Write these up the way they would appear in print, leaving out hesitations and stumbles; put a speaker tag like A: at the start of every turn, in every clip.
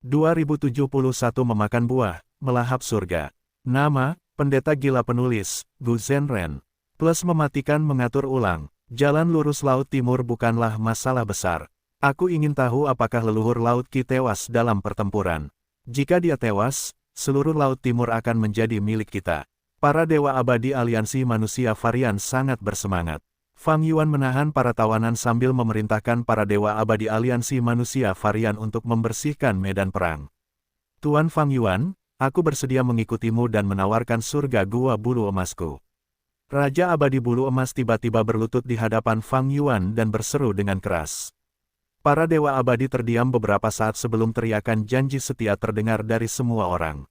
A: 2071 Memakan buah, melahap surga. Nama, Pendeta Gila Penulis, Gu Zhenren. Plus mematikan mengatur ulang. Jalan lurus Laut Timur bukanlah masalah besar. Aku ingin tahu apakah leluhur Laut Qi tewas dalam pertempuran. Jika dia tewas, seluruh Laut Timur akan menjadi milik kita. Para Dewa Abadi Aliansi Manusia Varian sangat bersemangat. Fang Yuan menahan para tawanan sambil memerintahkan para Dewa Abadi Aliansi Manusia Varian untuk membersihkan medan perang. Tuan Fang Yuan, aku bersedia mengikutimu dan menawarkan surga gua bulu emasku. Raja Abadi Bulu Emas tiba-tiba berlutut di hadapan Fang Yuan dan berseru dengan keras. Para Dewa Abadi terdiam beberapa saat sebelum teriakan janji setia terdengar dari semua orang.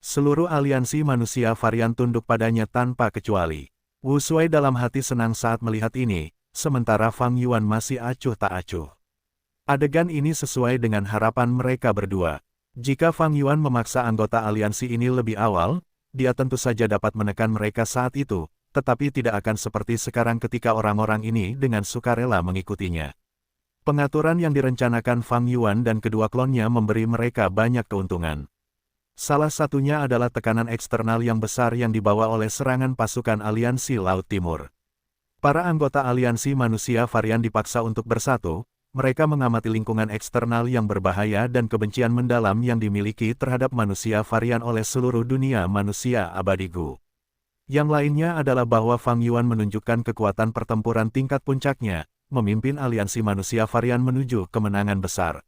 A: Seluruh aliansi manusia varian tunduk padanya tanpa kecuali. Wu Shui dalam hati senang saat melihat ini, sementara Fang Yuan masih acuh tak acuh. Adegan ini sesuai dengan harapan mereka berdua. Jika Fang Yuan memaksa anggota aliansi ini lebih awal, dia tentu saja dapat menekan mereka saat itu, tetapi tidak akan seperti sekarang ketika orang-orang ini dengan sukarela mengikutinya. Pengaturan yang direncanakan Fang Yuan dan kedua klonnya memberi mereka banyak keuntungan. Salah satunya adalah tekanan eksternal yang besar yang dibawa oleh serangan pasukan aliansi Laut Timur. Para anggota aliansi manusia varian dipaksa untuk bersatu, mereka mengamati lingkungan eksternal yang berbahaya dan kebencian mendalam yang dimiliki terhadap manusia varian oleh seluruh dunia manusia abadi Gu. Yang lainnya adalah bahwa Fang Yuan menunjukkan kekuatan pertempuran tingkat puncaknya, memimpin aliansi manusia varian menuju kemenangan besar.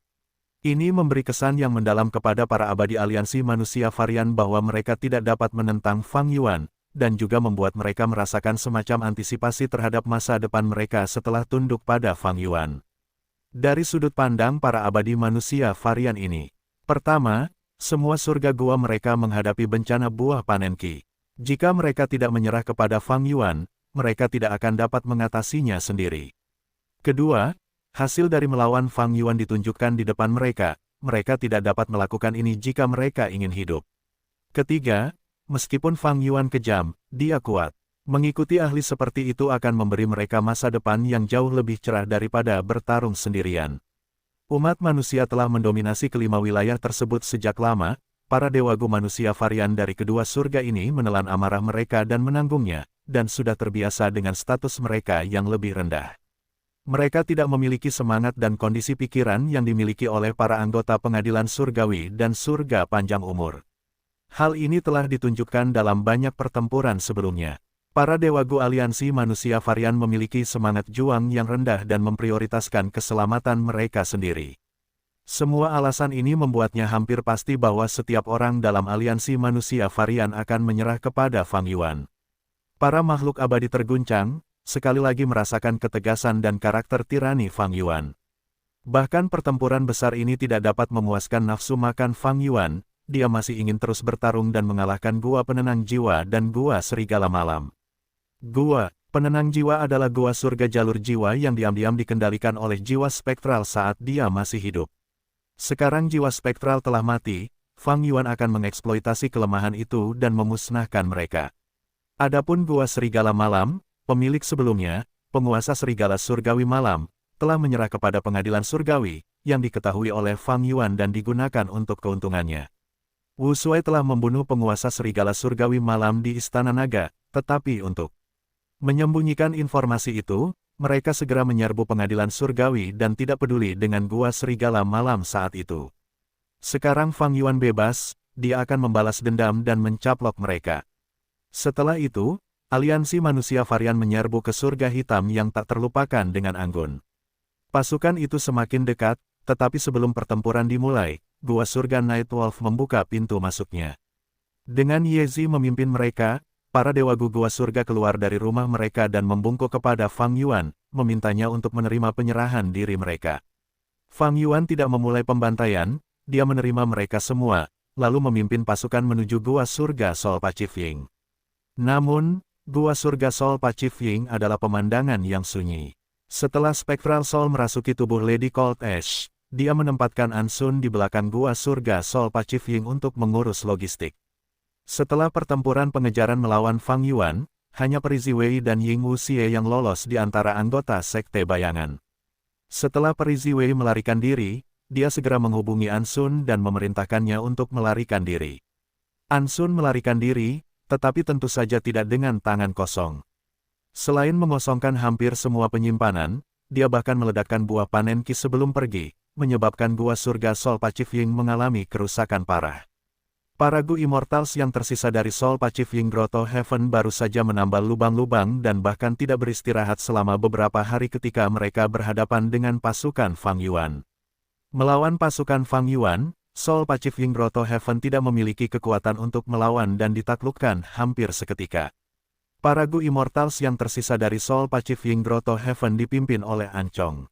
A: Ini memberi kesan yang mendalam kepada para abadi aliansi manusia varian bahwa mereka tidak dapat menentang Fang Yuan, dan juga membuat mereka merasakan semacam antisipasi terhadap masa depan mereka setelah tunduk pada Fang Yuan. Dari sudut pandang para abadi manusia varian ini. Pertama, semua surga gua mereka menghadapi bencana buah panen Qi. Jika mereka tidak menyerah kepada Fang Yuan, mereka tidak akan dapat mengatasinya sendiri. Kedua, hasil dari melawan Fang Yuan ditunjukkan di depan mereka, mereka tidak dapat melakukan ini jika mereka ingin hidup. Ketiga, meskipun Fang Yuan kejam, dia kuat. Mengikuti ahli seperti itu akan memberi mereka masa depan yang jauh lebih cerah daripada bertarung sendirian. Umat manusia telah mendominasi kelima wilayah tersebut sejak lama, para Dewa Gu manusia varian dari kedua surga ini menelan amarah mereka dan menanggungnya, dan sudah terbiasa dengan status mereka yang lebih rendah. Mereka tidak memiliki semangat dan kondisi pikiran yang dimiliki oleh para anggota pengadilan surgawi dan surga panjang umur. Hal ini telah ditunjukkan dalam banyak pertempuran sebelumnya. Para Dewa Gu aliansi manusia varian memiliki semangat juang yang rendah dan memprioritaskan keselamatan mereka sendiri. Semua alasan ini membuatnya hampir pasti bahwa setiap orang dalam aliansi manusia varian akan menyerah kepada Fang Yuan. Para makhluk abadi terguncang, sekali lagi merasakan ketegasan dan karakter tirani Fang Yuan. Bahkan pertempuran besar ini tidak dapat memuaskan nafsu makan Fang Yuan, dia masih ingin terus bertarung dan mengalahkan Gua Penenang Jiwa dan Gua Serigala Malam. Gua Penenang Jiwa adalah gua surga jalur jiwa yang diam-diam dikendalikan oleh jiwa spektral saat dia masih hidup. Sekarang jiwa spektral telah mati, Fang Yuan akan mengeksploitasi kelemahan itu dan memusnahkan mereka. Adapun Gua Serigala Malam, pemilik sebelumnya, penguasa Serigala Surgawi Malam, telah menyerah kepada pengadilan surgawi, yang diketahui oleh Fang Yuan dan digunakan untuk keuntungannya. Wu Shui telah membunuh penguasa Serigala Surgawi Malam di Istana Naga, tetapi untuk menyembunyikan informasi itu, mereka segera menyerbu pengadilan surgawi dan tidak peduli dengan Gua Serigala Malam saat itu. Sekarang Fang Yuan bebas, dia akan membalas dendam dan mencaplok mereka. Setelah itu, aliansi manusia varian menyerbu ke surga hitam yang tak terlupakan dengan anggun. Pasukan itu semakin dekat, tetapi sebelum pertempuran dimulai, gua surga Nightwolf membuka pintu masuknya. Dengan Yezi memimpin mereka, para dewa gua surga keluar dari rumah mereka dan membungkuk kepada Fang Yuan, memintanya untuk menerima penyerahan diri mereka. Fang Yuan tidak memulai pembantaian, dia menerima mereka semua, lalu memimpin pasukan menuju gua surga Sol Pacifying. Namun, Gua surga Sol Pacifying adalah pemandangan yang sunyi. Setelah Spectral Soul merasuki tubuh Lady Cold Ash, dia menempatkan Ansun di belakang gua surga Sol Pacifying untuk mengurus logistik. Setelah pertempuran pengejaran melawan Fang Yuan, hanya Peri Ziwei dan Ying Wuxie yang lolos di antara anggota Sekte Bayangan. Setelah Peri Ziwei melarikan diri, dia segera menghubungi Ansun dan memerintahkannya untuk melarikan diri. Ansun melarikan diri, tetapi tentu saja tidak dengan tangan kosong. Selain mengosongkan hampir semua penyimpanan, dia bahkan meledakkan buah panen Qi sebelum pergi, menyebabkan gua surga Sol Pachifying mengalami kerusakan parah. Para Gu Immortals yang tersisa dari Sol Pachifying Grotto Heaven baru saja menambal lubang-lubang dan bahkan tidak beristirahat selama beberapa hari ketika mereka berhadapan dengan pasukan Fang Yuan. Melawan pasukan Fang Yuan, Sol Pachifying Grotto Heaven tidak memiliki kekuatan untuk melawan dan ditaklukkan hampir seketika. Para Gu Immortals yang tersisa dari Sol Pachifying Grotto Heaven dipimpin oleh Ancong.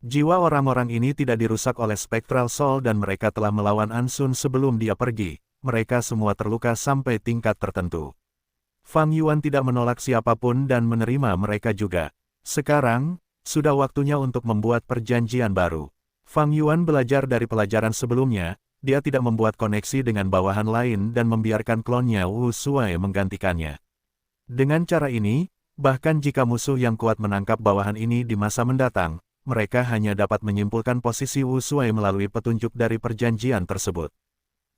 A: Jiwa orang-orang ini tidak dirusak oleh Spectral Soul dan mereka telah melawan Ansun sebelum dia pergi. Mereka semua terluka sampai tingkat tertentu. Fang Yuan tidak menolak siapapun dan menerima mereka juga. Sekarang, sudah waktunya untuk membuat perjanjian baru. Fang Yuan belajar dari pelajaran sebelumnya, dia tidak membuat koneksi dengan bawahan lain dan membiarkan klonnya Wu Shuai menggantikannya. Dengan cara ini, bahkan jika musuh yang kuat menangkap bawahan ini di masa mendatang, mereka hanya dapat menyimpulkan posisi Wu Shuai melalui petunjuk dari perjanjian tersebut.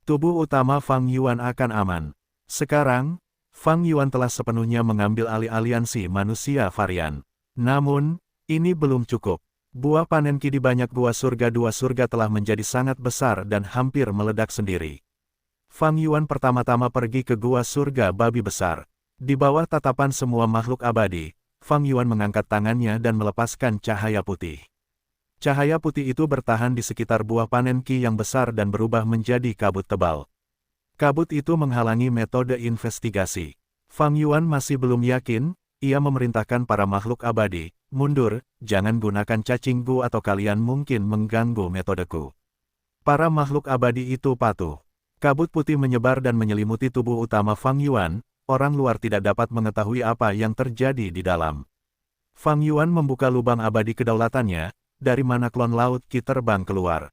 A: Tubuh utama Fang Yuan akan aman. Sekarang, Fang Yuan telah sepenuhnya mengambil alih aliansi manusia varian. Namun, ini belum cukup. Buah panen Qi di banyak gua surga dua surga telah menjadi sangat besar dan hampir meledak sendiri. Fang Yuan pertama-tama pergi ke gua surga babi besar. Di bawah tatapan semua makhluk abadi, Fang Yuan mengangkat tangannya dan melepaskan cahaya putih. Cahaya putih itu bertahan di sekitar buah panen Qi yang besar dan berubah menjadi kabut tebal. Kabut itu menghalangi metode investigasi. Fang Yuan masih belum yakin, ia memerintahkan para makhluk abadi, mundur, jangan gunakan cacing Gu atau kalian mungkin mengganggu metodeku. Para makhluk abadi itu patuh. Kabut putih menyebar dan menyelimuti tubuh utama Fang Yuan, orang luar tidak dapat mengetahui apa yang terjadi di dalam. Fang Yuan membuka lubang abadi kedaulatannya, dari mana klon Laut Qi terbang keluar.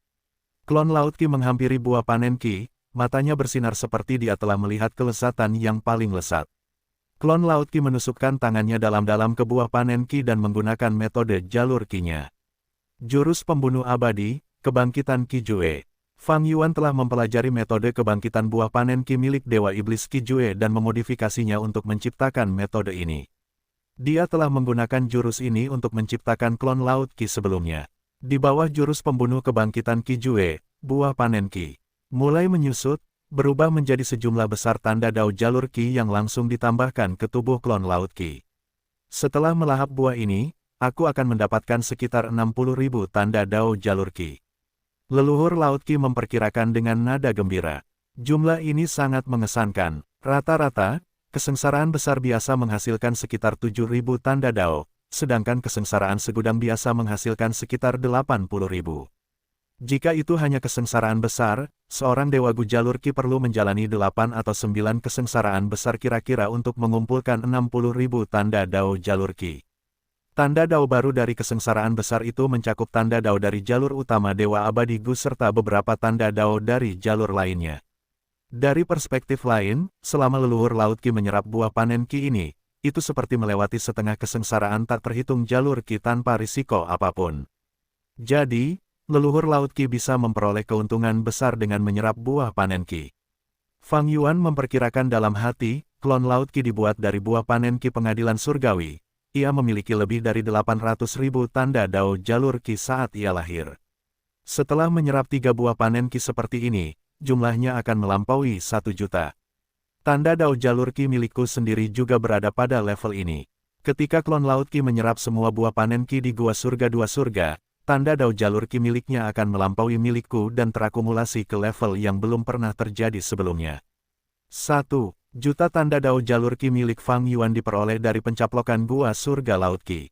A: Klon Laut Qi menghampiri buah panen Qi, matanya bersinar seperti dia telah melihat kelezatan yang paling lesat. Klon Laut Qi menusukkan tangannya dalam-dalam ke buah panen Qi dan menggunakan metode jalur Qi-nya. Jurus pembunuh abadi, kebangkitan Qi Jue. Fang Yuan telah mempelajari metode kebangkitan buah panen Qi milik Dewa Iblis Qi Jue dan memodifikasinya untuk menciptakan metode ini. Dia telah menggunakan jurus ini untuk menciptakan klon Laut Qi sebelumnya. Di bawah jurus pembunuh kebangkitan Qi Jue, buah panen Qi mulai menyusut, berubah menjadi sejumlah besar tanda dao jalur Qi yang langsung ditambahkan ke tubuh klon Laut Qi. Setelah melahap buah ini, aku akan mendapatkan sekitar 60.000 tanda dao jalur Qi. Leluhur Laut Qi memperkirakan dengan nada gembira. Jumlah ini sangat mengesankan. Rata-rata, kesengsaraan besar biasa menghasilkan sekitar 7.000 tanda dao, sedangkan kesengsaraan segudang biasa menghasilkan sekitar 80.000. Jika itu hanya kesengsaraan besar, seorang Dewa Gu jalur Qi perlu menjalani 8 atau 9 kesengsaraan besar kira-kira untuk mengumpulkan 60.000 tanda dao jalur Qi. Tanda dao baru dari kesengsaraan besar itu mencakup tanda dao dari jalur utama Dewa Abadi Gu serta beberapa tanda dao dari jalur lainnya. Dari perspektif lain, selama leluhur Laut Qi menyerap buah panen Qi ini, itu seperti melewati setengah kesengsaraan tak terhitung jalur Qi tanpa risiko apapun. Jadi, leluhur Laut Qi bisa memperoleh keuntungan besar dengan menyerap buah panen Qi. Fang Yuan memperkirakan dalam hati, klon Laut Qi dibuat dari buah panen Qi pengadilan surgawi. Ia memiliki lebih dari 800.000 tanda dao jalur Qi saat ia lahir. Setelah menyerap 3 buah panen Qi seperti ini, jumlahnya akan melampaui 1 juta. Tanda dao jalur Qi milikku sendiri juga berada pada level ini. Ketika klon Laut Qi menyerap semua buah panen Qi di Gua Surga Dua Surga, tanda dao jalur Qi miliknya akan melampaui milikku dan terakumulasi ke level yang belum pernah terjadi sebelumnya. 1 juta tanda dao jalur Qi milik Fang Yuan diperoleh dari pencaplokan Gua Surga Laut Qi.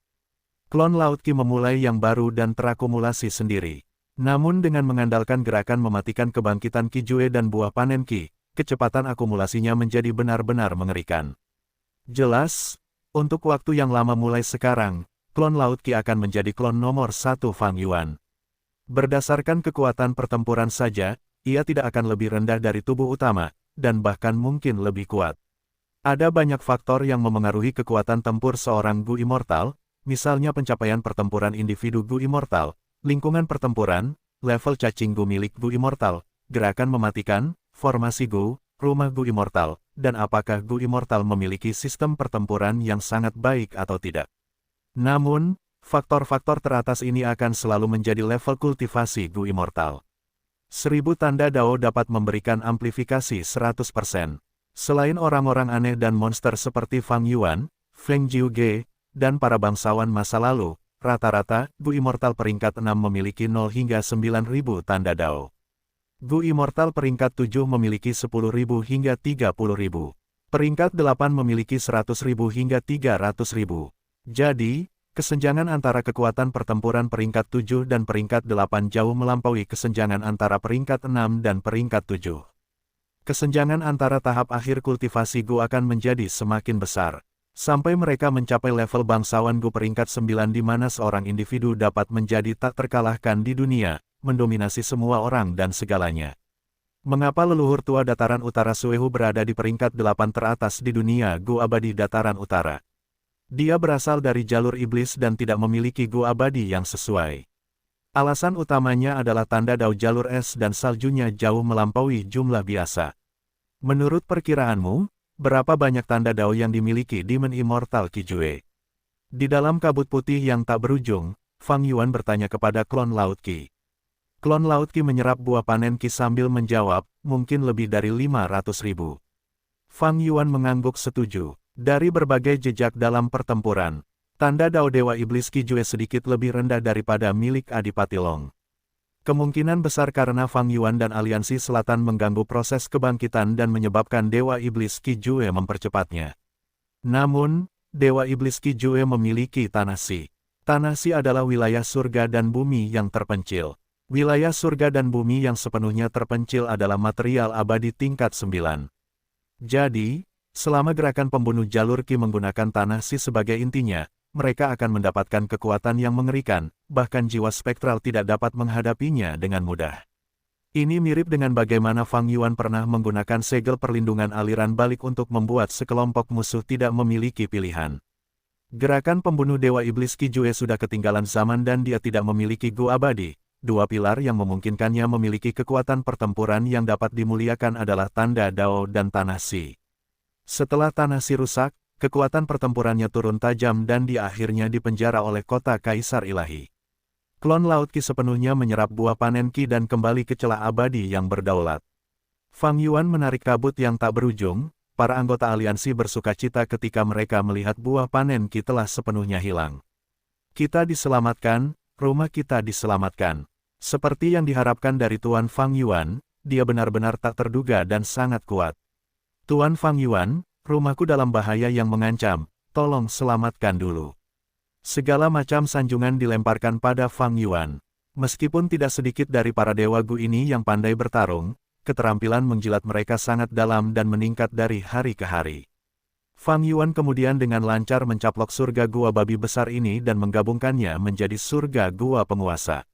A: Klon Laut Qi memulai yang baru dan terakumulasi sendiri. Namun dengan mengandalkan gerakan mematikan kebangkitan Qi Jue dan buah panen Qi, kecepatan akumulasinya menjadi benar-benar mengerikan. Jelas, untuk waktu yang lama mulai sekarang, klon Laut Qi akan menjadi klon nomor 1 Fang Yuan. Berdasarkan kekuatan pertempuran saja, ia tidak akan lebih rendah dari tubuh utama, dan bahkan mungkin lebih kuat. Ada banyak faktor yang memengaruhi kekuatan tempur seorang Gu Immortal, misalnya pencapaian pertempuran individu Gu Immortal, lingkungan pertempuran, level cacing Gu milik Gu Immortal, gerakan mematikan, formasi Gu, rumah Gu Immortal, dan apakah Gu Immortal memiliki sistem pertempuran yang sangat baik atau tidak. Namun, faktor-faktor teratas ini akan selalu menjadi level kultivasi Gu Immortal. 1000 tanda Dao dapat memberikan amplifikasi 100%. Selain orang-orang aneh dan monster seperti Fang Yuan, Feng Jiuge, dan para bangsawan masa lalu, rata-rata, Gu Immortal peringkat 6 memiliki 0 hingga 9.000 tanda Dao. Gu Immortal peringkat 7 memiliki 10.000 hingga 30.000. Peringkat 8 memiliki 100.000 hingga 300.000. Jadi, kesenjangan antara kekuatan pertempuran peringkat 7 dan peringkat 8 jauh melampaui kesenjangan antara peringkat 6 dan peringkat 7. Kesenjangan antara tahap akhir kultivasi Gu akan menjadi semakin besar, sampai mereka mencapai level bangsawan Gu peringkat 9 di mana seorang individu dapat menjadi tak terkalahkan di dunia, mendominasi semua orang dan segalanya. Mengapa leluhur tua dataran utara Suehu berada di peringkat 8 teratas di dunia Gu abadi dataran utara? Dia berasal dari jalur iblis dan tidak memiliki Gu abadi yang sesuai. Alasan utamanya adalah tanda Dao jalur es dan saljunya jauh melampaui jumlah biasa. Menurut perkiraanmu, berapa banyak tanda Dao yang dimiliki Demon Immortal Qijue? Di dalam kabut putih yang tak berujung, Fang Yuan bertanya kepada klon Laut Qi. Klon Laut Qi menyerap buah panen Qi sambil menjawab, mungkin lebih dari 500.000. Fang Yuan mengangguk setuju. Dari berbagai jejak dalam pertempuran, tanda Dao Dewa Iblis Qijue sedikit lebih rendah daripada milik Adipati Long. Kemungkinan besar karena Fang Yuan dan Aliansi Selatan mengganggu proses kebangkitan dan menyebabkan Dewa Iblis Qijue mempercepatnya. Namun, Dewa Iblis Qijue memiliki Tanah Si. Tanah Si adalah wilayah surga dan bumi yang terpencil. Wilayah surga dan bumi yang sepenuhnya terpencil adalah material abadi tingkat 9. Jadi, selama gerakan pembunuh jalur Qi menggunakan Tanah Si sebagai intinya, mereka akan mendapatkan kekuatan yang mengerikan, bahkan jiwa spektral tidak dapat menghadapinya dengan mudah. Ini mirip dengan bagaimana Fang Yuan pernah menggunakan segel perlindungan aliran balik untuk membuat sekelompok musuh tidak memiliki pilihan. Gerakan pembunuh Dewa Iblis Qijue sudah ketinggalan zaman dan dia tidak memiliki Gu abadi. Dua pilar yang memungkinkannya memiliki kekuatan pertempuran yang dapat dimuliakan adalah tanda Dao dan Tanah Si. Setelah Tanah Si rusak, kekuatan pertempurannya turun tajam dan dia akhirnya dipenjara oleh kota Kaisar Ilahi. Klon Laut Qi sepenuhnya menyerap buah panen Qi dan kembali ke celah abadi yang berdaulat. Fang Yuan menarik kabut yang tak berujung, para anggota aliansi bersukacita ketika mereka melihat buah panen Qi telah sepenuhnya hilang. Kita diselamatkan, rumah kita diselamatkan. Seperti yang diharapkan dari Tuan Fang Yuan, dia benar-benar tak terduga dan sangat kuat. Tuan Fang Yuan, rumahku dalam bahaya yang mengancam, tolong selamatkan dulu. Segala macam sanjungan dilemparkan pada Fang Yuan. Meskipun tidak sedikit dari para dewa Gu ini yang pandai bertarung, keterampilan menjilat mereka sangat dalam dan meningkat dari hari ke hari. Fang Yuan kemudian dengan lancar mencaplok surga gua babi besar ini dan menggabungkannya menjadi surga gua penguasa.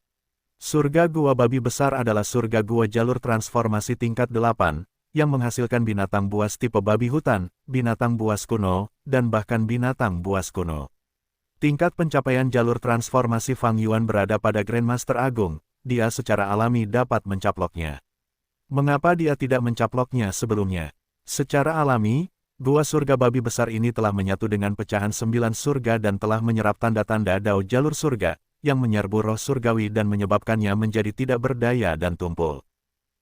A: Surga gua babi besar adalah surga gua jalur transformasi tingkat 8, yang menghasilkan binatang buas tipe babi hutan, binatang buas kuno, dan bahkan binatang buas kuno. Tingkat pencapaian jalur transformasi Fang Yuan berada pada Grandmaster Agung, dia secara alami dapat mencaploknya. Mengapa dia tidak mencaploknya sebelumnya? Secara alami, gua surga babi besar ini telah menyatu dengan pecahan 9 surga dan telah menyerap tanda-tanda Dao jalur surga, yang menyerbu roh surgawi dan menyebabkannya menjadi tidak berdaya dan tumpul.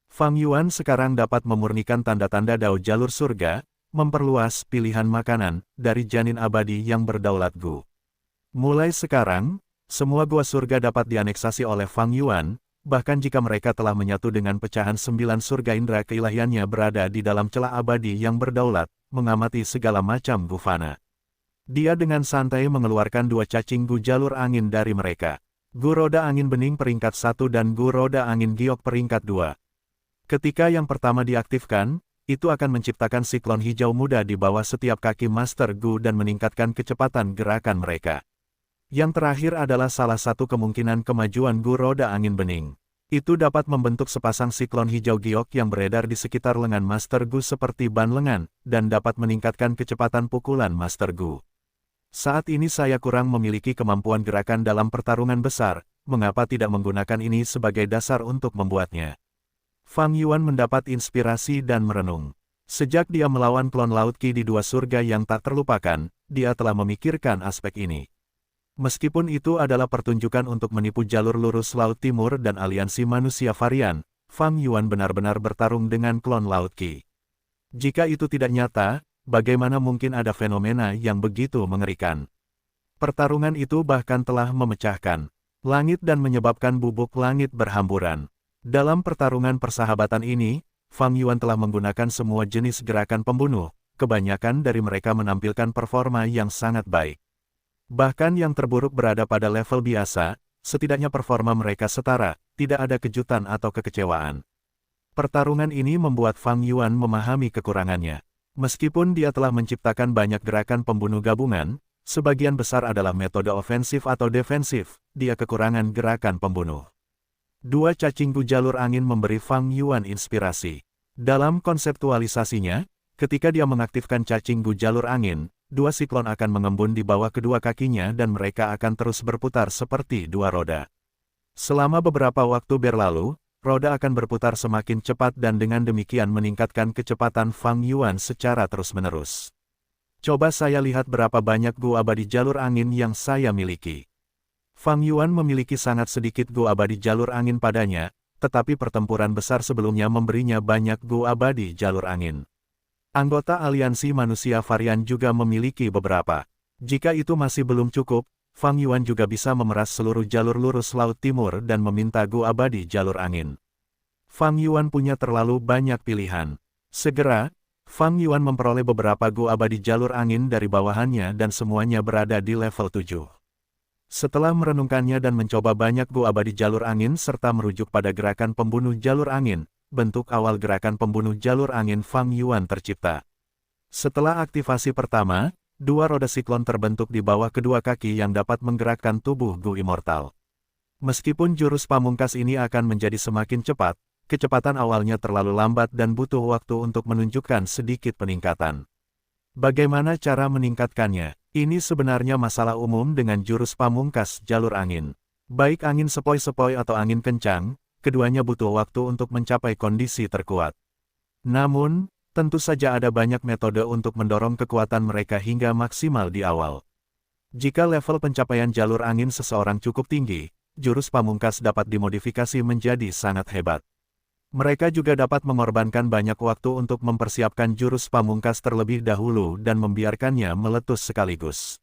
A: Fang Yuan sekarang dapat memurnikan tanda-tanda Dao jalur surga, memperluas pilihan makanan dari janin abadi yang berdaulat Gu. Mulai sekarang, semua gua surga dapat dianeksasi oleh Fang Yuan, bahkan jika mereka telah menyatu dengan pecahan 9 surga indera keilahiannya berada di dalam celah abadi yang berdaulat, mengamati segala macam gufana. Dia dengan santai mengeluarkan 2 cacing Gu jalur angin dari mereka. Gu roda angin bening peringkat 1 dan Gu roda angin giok peringkat 2. Ketika yang pertama diaktifkan, itu akan menciptakan siklon hijau muda di bawah setiap kaki Master Gu dan meningkatkan kecepatan gerakan mereka. Yang terakhir adalah salah satu kemungkinan kemajuan Gu roda angin bening. Itu dapat membentuk sepasang siklon hijau giok yang beredar di sekitar lengan Master Gu seperti ban lengan, dan dapat meningkatkan kecepatan pukulan Master Gu. Saat ini saya kurang memiliki kemampuan gerakan dalam pertarungan besar, mengapa tidak menggunakan ini sebagai dasar untuk membuatnya? Fang Yuan mendapat inspirasi dan merenung. Sejak dia melawan klon Laut Qi di dua surga yang tak terlupakan, dia telah memikirkan aspek ini. Meskipun itu adalah pertunjukan untuk menipu jalur lurus Laut Timur dan aliansi manusia varian, Fang Yuan benar-benar bertarung dengan klon Laut Qi. Jika itu tidak nyata, bagaimana mungkin ada fenomena yang begitu mengerikan? Pertarungan itu bahkan telah memecahkan langit dan menyebabkan bubuk langit berhamburan. Dalam pertarungan persahabatan ini, Fang Yuan telah menggunakan semua jenis gerakan pembunuh, kebanyakan dari mereka menampilkan performa yang sangat baik. Bahkan yang terburuk berada pada level biasa, setidaknya performa mereka setara, tidak ada kejutan atau kekecewaan. Pertarungan ini membuat Fang Yuan memahami kekurangannya. Meskipun dia telah menciptakan banyak gerakan pembunuh gabungan, sebagian besar adalah metode ofensif atau defensif, dia kekurangan gerakan pembunuh. Dua cacing gu jalur angin memberi Fang Yuan inspirasi. Dalam konseptualisasinya, ketika dia mengaktifkan cacing gu jalur angin, dua siklon akan mengembun di bawah kedua kakinya dan mereka akan terus berputar seperti dua roda. Selama beberapa waktu berlalu, roda akan berputar semakin cepat dan dengan demikian meningkatkan kecepatan Fang Yuan secara terus-menerus. Coba saya lihat berapa banyak gu abadi jalur angin yang saya miliki. Fang Yuan memiliki sangat sedikit gu abadi jalur angin padanya, tetapi pertempuran besar sebelumnya memberinya banyak gu abadi jalur angin. Anggota aliansi manusia varian juga memiliki beberapa. Jika itu masih belum cukup, Fang Yuan juga bisa memeras seluruh jalur lurus Laut Timur dan meminta gu abadi jalur angin. Fang Yuan punya terlalu banyak pilihan. Segera, Fang Yuan memperoleh beberapa gu abadi jalur angin dari bawahannya dan semuanya berada di level 7. Setelah merenungkannya dan mencoba banyak gu abadi jalur angin serta merujuk pada gerakan pembunuh jalur angin, bentuk awal gerakan pembunuh jalur angin Fang Yuan tercipta. Setelah aktivasi pertama, dua roda siklon terbentuk di bawah kedua kaki yang dapat menggerakkan tubuh gu immortal. Meskipun jurus pamungkas ini akan menjadi semakin cepat, kecepatan awalnya terlalu lambat dan butuh waktu untuk menunjukkan sedikit peningkatan. Bagaimana cara meningkatkannya? Ini sebenarnya masalah umum dengan jurus pamungkas jalur angin. Baik angin sepoi-sepoi atau angin kencang, keduanya butuh waktu untuk mencapai kondisi terkuat. Namun, tentu saja ada banyak metode untuk mendorong kekuatan mereka hingga maksimal di awal. Jika level pencapaian jalur angin seseorang cukup tinggi, jurus pamungkas dapat dimodifikasi menjadi sangat hebat. Mereka juga dapat mengorbankan banyak waktu untuk mempersiapkan jurus pamungkas terlebih dahulu dan membiarkannya meletus sekaligus.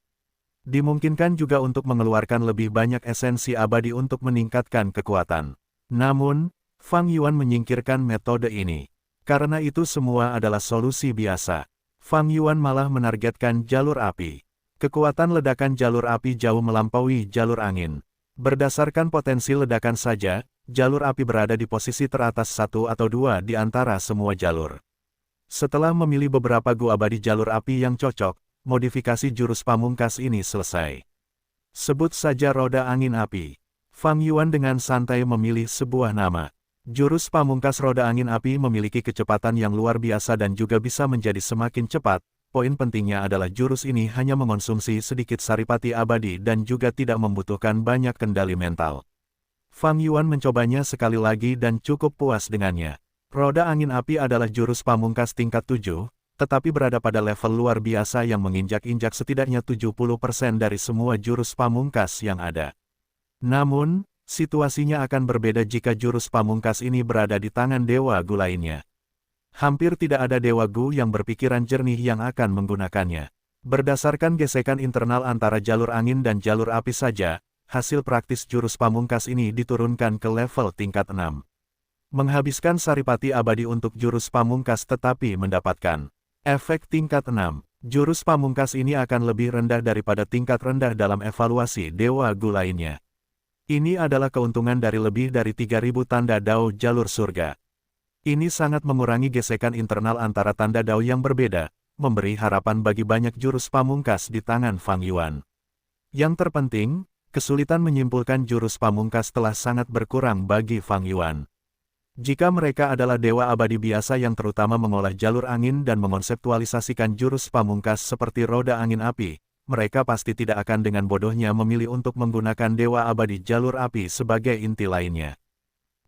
A: Dimungkinkan juga untuk mengeluarkan lebih banyak esensi abadi untuk meningkatkan kekuatan. Namun, Fang Yuan menyingkirkan metode ini. Karena itu semua adalah solusi biasa. Fang Yuan malah menargetkan jalur api. Kekuatan ledakan jalur api jauh melampaui jalur angin. Berdasarkan potensi ledakan saja, jalur api berada di posisi teratas satu atau dua di antara semua jalur. Setelah memilih beberapa gu abadi jalur api yang cocok, modifikasi jurus pamungkas ini selesai. Sebut saja roda angin api. Fang Yuan dengan santai memilih sebuah nama. Jurus pamungkas roda angin api memiliki kecepatan yang luar biasa dan juga bisa menjadi semakin cepat. Poin pentingnya adalah jurus ini hanya mengonsumsi sedikit saripati abadi dan juga tidak membutuhkan banyak kendali mental. Fang Yuan mencobanya sekali lagi dan cukup puas dengannya. Roda angin api adalah jurus pamungkas tingkat 7, tetapi berada pada level luar biasa yang menginjak-injak setidaknya 70% dari semua jurus pamungkas yang ada. Namun, situasinya akan berbeda jika jurus pamungkas ini berada di tangan Dewa Gu lainnya. Hampir tidak ada Dewa Gu yang berpikiran jernih yang akan menggunakannya. Berdasarkan gesekan internal antara jalur angin dan jalur api saja, hasil praktis jurus pamungkas ini diturunkan ke level tingkat 6. Menghabiskan saripati abadi untuk jurus pamungkas tetapi mendapatkan efek tingkat 6. Jurus pamungkas ini akan lebih rendah daripada tingkat rendah dalam evaluasi Dewa Gu lainnya. Ini adalah keuntungan dari lebih dari 3000 tanda dao jalur surga. Ini sangat mengurangi gesekan internal antara tanda dao yang berbeda, memberi harapan bagi banyak jurus pamungkas di tangan Fang Yuan. Yang terpenting, kesulitan menyimpulkan jurus pamungkas telah sangat berkurang bagi Fang Yuan. Jika mereka adalah dewa abadi biasa yang terutama mengolah jalur angin dan mengonseptualisasikan jurus pamungkas seperti roda angin api, mereka pasti tidak akan dengan bodohnya memilih untuk menggunakan Dewa Abadi Jalur Api sebagai inti lainnya.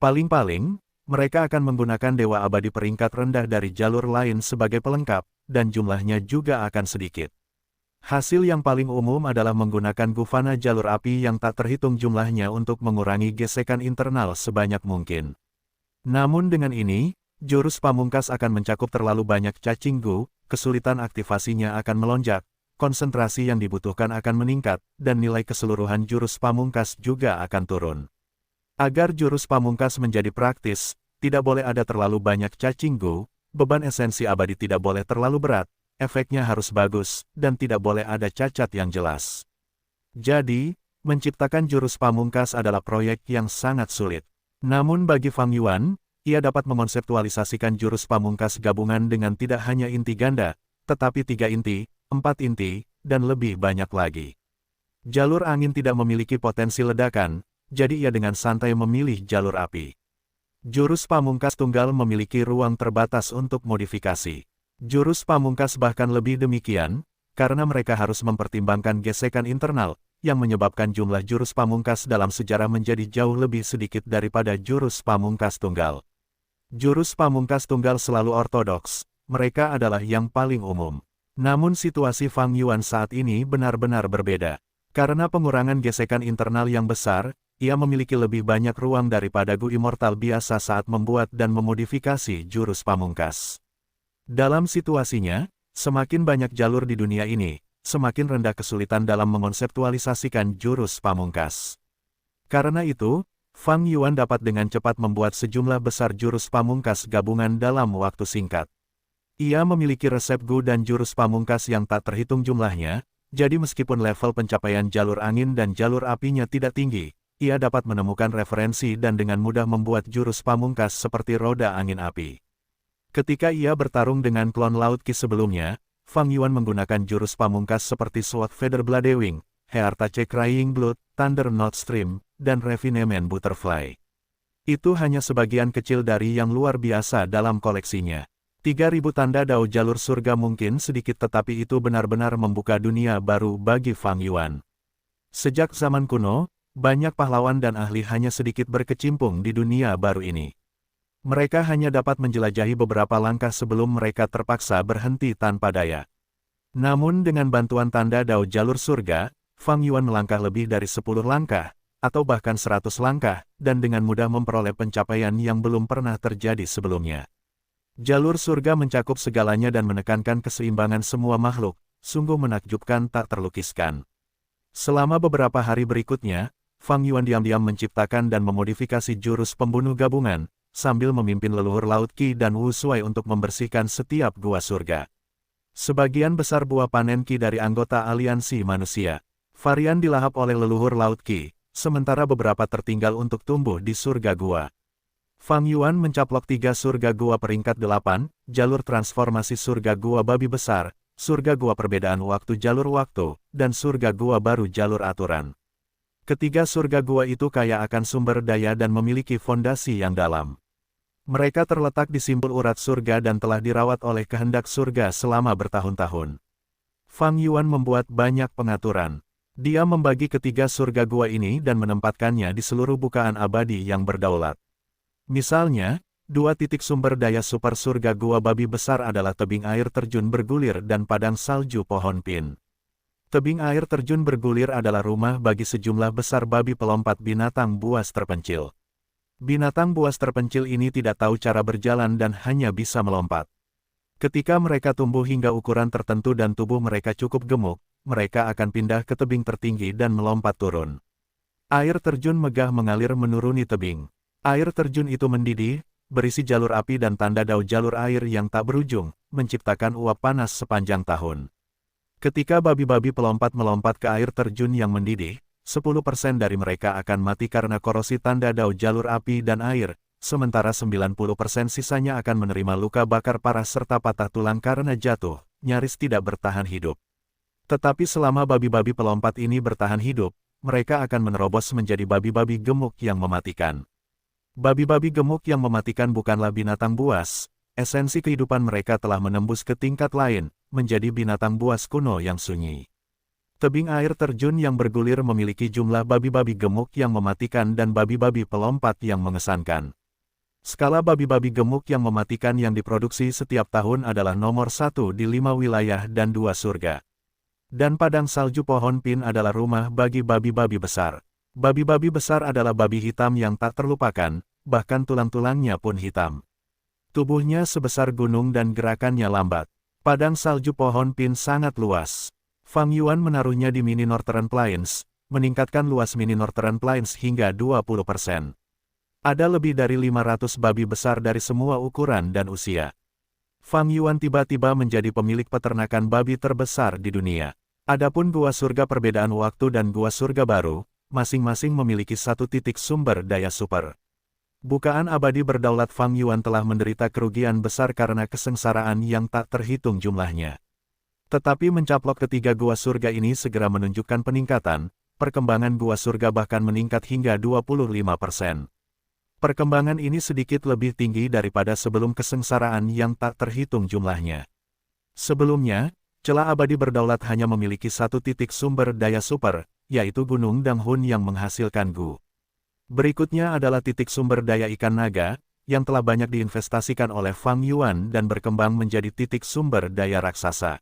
A: Paling-paling, mereka akan menggunakan Dewa Abadi peringkat rendah dari jalur lain sebagai pelengkap, dan jumlahnya juga akan sedikit. Hasil yang paling umum adalah menggunakan Gufana Jalur Api yang tak terhitung jumlahnya untuk mengurangi gesekan internal sebanyak mungkin. Namun dengan ini, jurus pamungkas akan mencakup terlalu banyak cacing Gu, kesulitan aktivasinya akan melonjak, konsentrasi yang dibutuhkan akan meningkat, dan nilai keseluruhan jurus pamungkas juga akan turun. Agar jurus pamungkas menjadi praktis, tidak boleh ada terlalu banyak cacing Gu, beban esensi abadi tidak boleh terlalu berat, efeknya harus bagus, dan tidak boleh ada cacat yang jelas. Jadi, menciptakan jurus pamungkas adalah proyek yang sangat sulit. Namun bagi Fang Yuan, ia dapat mengonseptualisasikan jurus pamungkas gabungan dengan tidak hanya inti ganda, tetapi 3 inti, 4 inti, dan lebih banyak lagi. Jalur angin tidak memiliki potensi ledakan, jadi ia dengan santai memilih jalur api. Jurus pamungkas tunggal memiliki ruang terbatas untuk modifikasi. Jurus pamungkas bahkan lebih demikian, karena mereka harus mempertimbangkan gesekan internal, yang menyebabkan jumlah jurus pamungkas dalam sejarah menjadi jauh lebih sedikit daripada jurus pamungkas tunggal. Jurus pamungkas tunggal selalu ortodoks, mereka adalah yang paling umum. Namun situasi Fang Yuan saat ini benar-benar berbeda. Karena pengurangan gesekan internal yang besar, ia memiliki lebih banyak ruang daripada Gu Immortal biasa saat membuat dan memodifikasi jurus pamungkas. Dalam situasinya, semakin banyak jalur di dunia ini, semakin rendah kesulitan dalam mengonseptualisasikan jurus pamungkas. Karena itu, Fang Yuan dapat dengan cepat membuat sejumlah besar jurus pamungkas gabungan dalam waktu singkat. Ia memiliki resep Gu dan jurus pamungkas yang tak terhitung jumlahnya, jadi meskipun level pencapaian jalur angin dan jalur apinya tidak tinggi, ia dapat menemukan referensi dan dengan mudah membuat jurus pamungkas seperti roda angin api. Ketika ia bertarung dengan klon Laut Qi sebelumnya, Fang Yuan menggunakan jurus pamungkas seperti Sword Feather Bladewing, Heartache Crying Blood, Thunder Knot Stream, dan Refinement Butterfly. Itu hanya sebagian kecil dari yang luar biasa dalam koleksinya. 3.000 tanda dao jalur surga mungkin sedikit tetapi itu benar-benar membuka dunia baru bagi Fang Yuan. Sejak zaman kuno, banyak pahlawan dan ahli hanya sedikit berkecimpung di dunia baru ini. Mereka hanya dapat menjelajahi beberapa langkah sebelum mereka terpaksa berhenti tanpa daya. Namun dengan bantuan tanda dao jalur surga, Fang Yuan melangkah lebih dari 10 langkah, atau bahkan 100 langkah, dan dengan mudah memperoleh pencapaian yang belum pernah terjadi sebelumnya. Jalur surga mencakup segalanya dan menekankan keseimbangan semua makhluk, sungguh menakjubkan tak terlukiskan. Selama beberapa hari berikutnya, Fang Yuan diam-diam menciptakan dan memodifikasi jurus pembunuh gabungan, sambil memimpin leluhur Laut Qi dan Wu Shuai untuk membersihkan setiap gua surga. Sebagian besar buah panen Qi dari anggota aliansi manusia, varian dilahap oleh leluhur Laut Qi, sementara beberapa tertinggal untuk tumbuh di surga gua. Fang Yuan mencaplok 3 surga gua peringkat 8, jalur transformasi surga gua babi besar, surga gua perbedaan waktu jalur waktu, dan surga gua baru jalur aturan. Ketiga surga gua itu kaya akan sumber daya dan memiliki fondasi yang dalam. Mereka terletak di simpul urat surga dan telah dirawat oleh kehendak surga selama bertahun-tahun. Fang Yuan membuat banyak pengaturan. Dia membagi ketiga surga gua ini dan menempatkannya di seluruh bukaan abadi yang berdaulat. Misalnya, 2 titik sumber daya super surga gua babi besar adalah tebing air terjun bergulir dan padang salju pohon pin. Tebing air terjun bergulir adalah rumah bagi sejumlah besar babi pelompat binatang buas terpencil. Binatang buas terpencil ini tidak tahu cara berjalan dan hanya bisa melompat. Ketika mereka tumbuh hingga ukuran tertentu dan tubuh mereka cukup gemuk, mereka akan pindah ke tebing tertinggi dan melompat turun. Air terjun megah mengalir menuruni tebing. Air terjun itu mendidih, berisi jalur api dan tanda dao jalur air yang tak berujung, menciptakan uap panas sepanjang tahun. Ketika babi-babi pelompat melompat ke air terjun yang mendidih, 10% dari mereka akan mati karena korosi tanda dao jalur api dan air, sementara 90% sisanya akan menerima luka bakar parah serta patah tulang karena jatuh, nyaris tidak bertahan hidup. Tetapi selama babi-babi pelompat ini bertahan hidup, mereka akan menerobos menjadi babi-babi gemuk yang mematikan. Babi-babi gemuk yang mematikan bukanlah binatang buas, esensi kehidupan mereka telah menembus ke tingkat lain, menjadi binatang buas kuno yang sunyi. Tebing air terjun yang bergulir memiliki jumlah babi-babi gemuk yang mematikan dan babi-babi pelompat yang mengesankan. Skala babi-babi gemuk yang mematikan yang diproduksi setiap tahun adalah nomor 1 di 5 wilayah dan 2 surga. Dan padang salju pohon pin adalah rumah bagi babi-babi besar. Babi-babi besar adalah babi hitam yang tak terlupakan, bahkan tulang-tulangnya pun hitam. Tubuhnya sebesar gunung dan gerakannya lambat. Padang salju pohon pin sangat luas. Fang Yuan menaruhnya di Mini Northern Plains, meningkatkan luas Mini Northern Plains hingga 20%. Ada lebih dari 500 babi besar dari semua ukuran dan usia. Fang Yuan tiba-tiba menjadi pemilik peternakan babi terbesar di dunia. Adapun gua surga perbedaan waktu dan gua surga baru, masing-masing memiliki satu titik sumber daya super. Bukaan abadi berdaulat Fang Yuan telah menderita kerugian besar karena kesengsaraan yang tak terhitung jumlahnya. Tetapi mencaplok ketiga gua surga ini segera menunjukkan peningkatan, perkembangan gua surga bahkan meningkat hingga 25%. Perkembangan ini sedikit lebih tinggi daripada sebelum kesengsaraan yang tak terhitung jumlahnya. Sebelumnya, celah abadi berdaulat hanya memiliki satu titik sumber daya super, yaitu Gunung Danghun yang menghasilkan gu. Berikutnya adalah titik sumber daya ikan naga, yang telah banyak diinvestasikan oleh Fang Yuan dan berkembang menjadi titik sumber daya raksasa.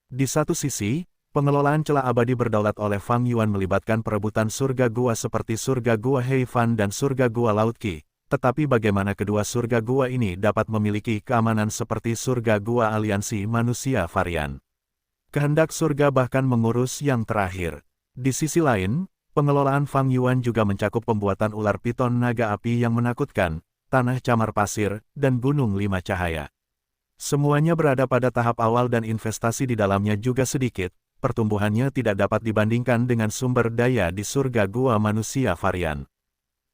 A: Di satu sisi, pengelolaan celah abadi berdaulat oleh Fang Yuan melibatkan perebutan surga gua seperti surga gua Heifan dan surga gua Laut Qi, tetapi bagaimana kedua surga gua ini dapat memiliki keamanan seperti surga gua aliansi manusia varian. Kehendak surga bahkan mengurus yang terakhir. Di sisi lain, pengelolaan Fang Yuan juga mencakup pembuatan ular piton naga api yang menakutkan, tanah camar pasir, dan gunung 5 cahaya. Semuanya berada pada tahap awal dan investasi di dalamnya juga sedikit, pertumbuhannya tidak dapat dibandingkan dengan sumber daya di surga gua manusia varian.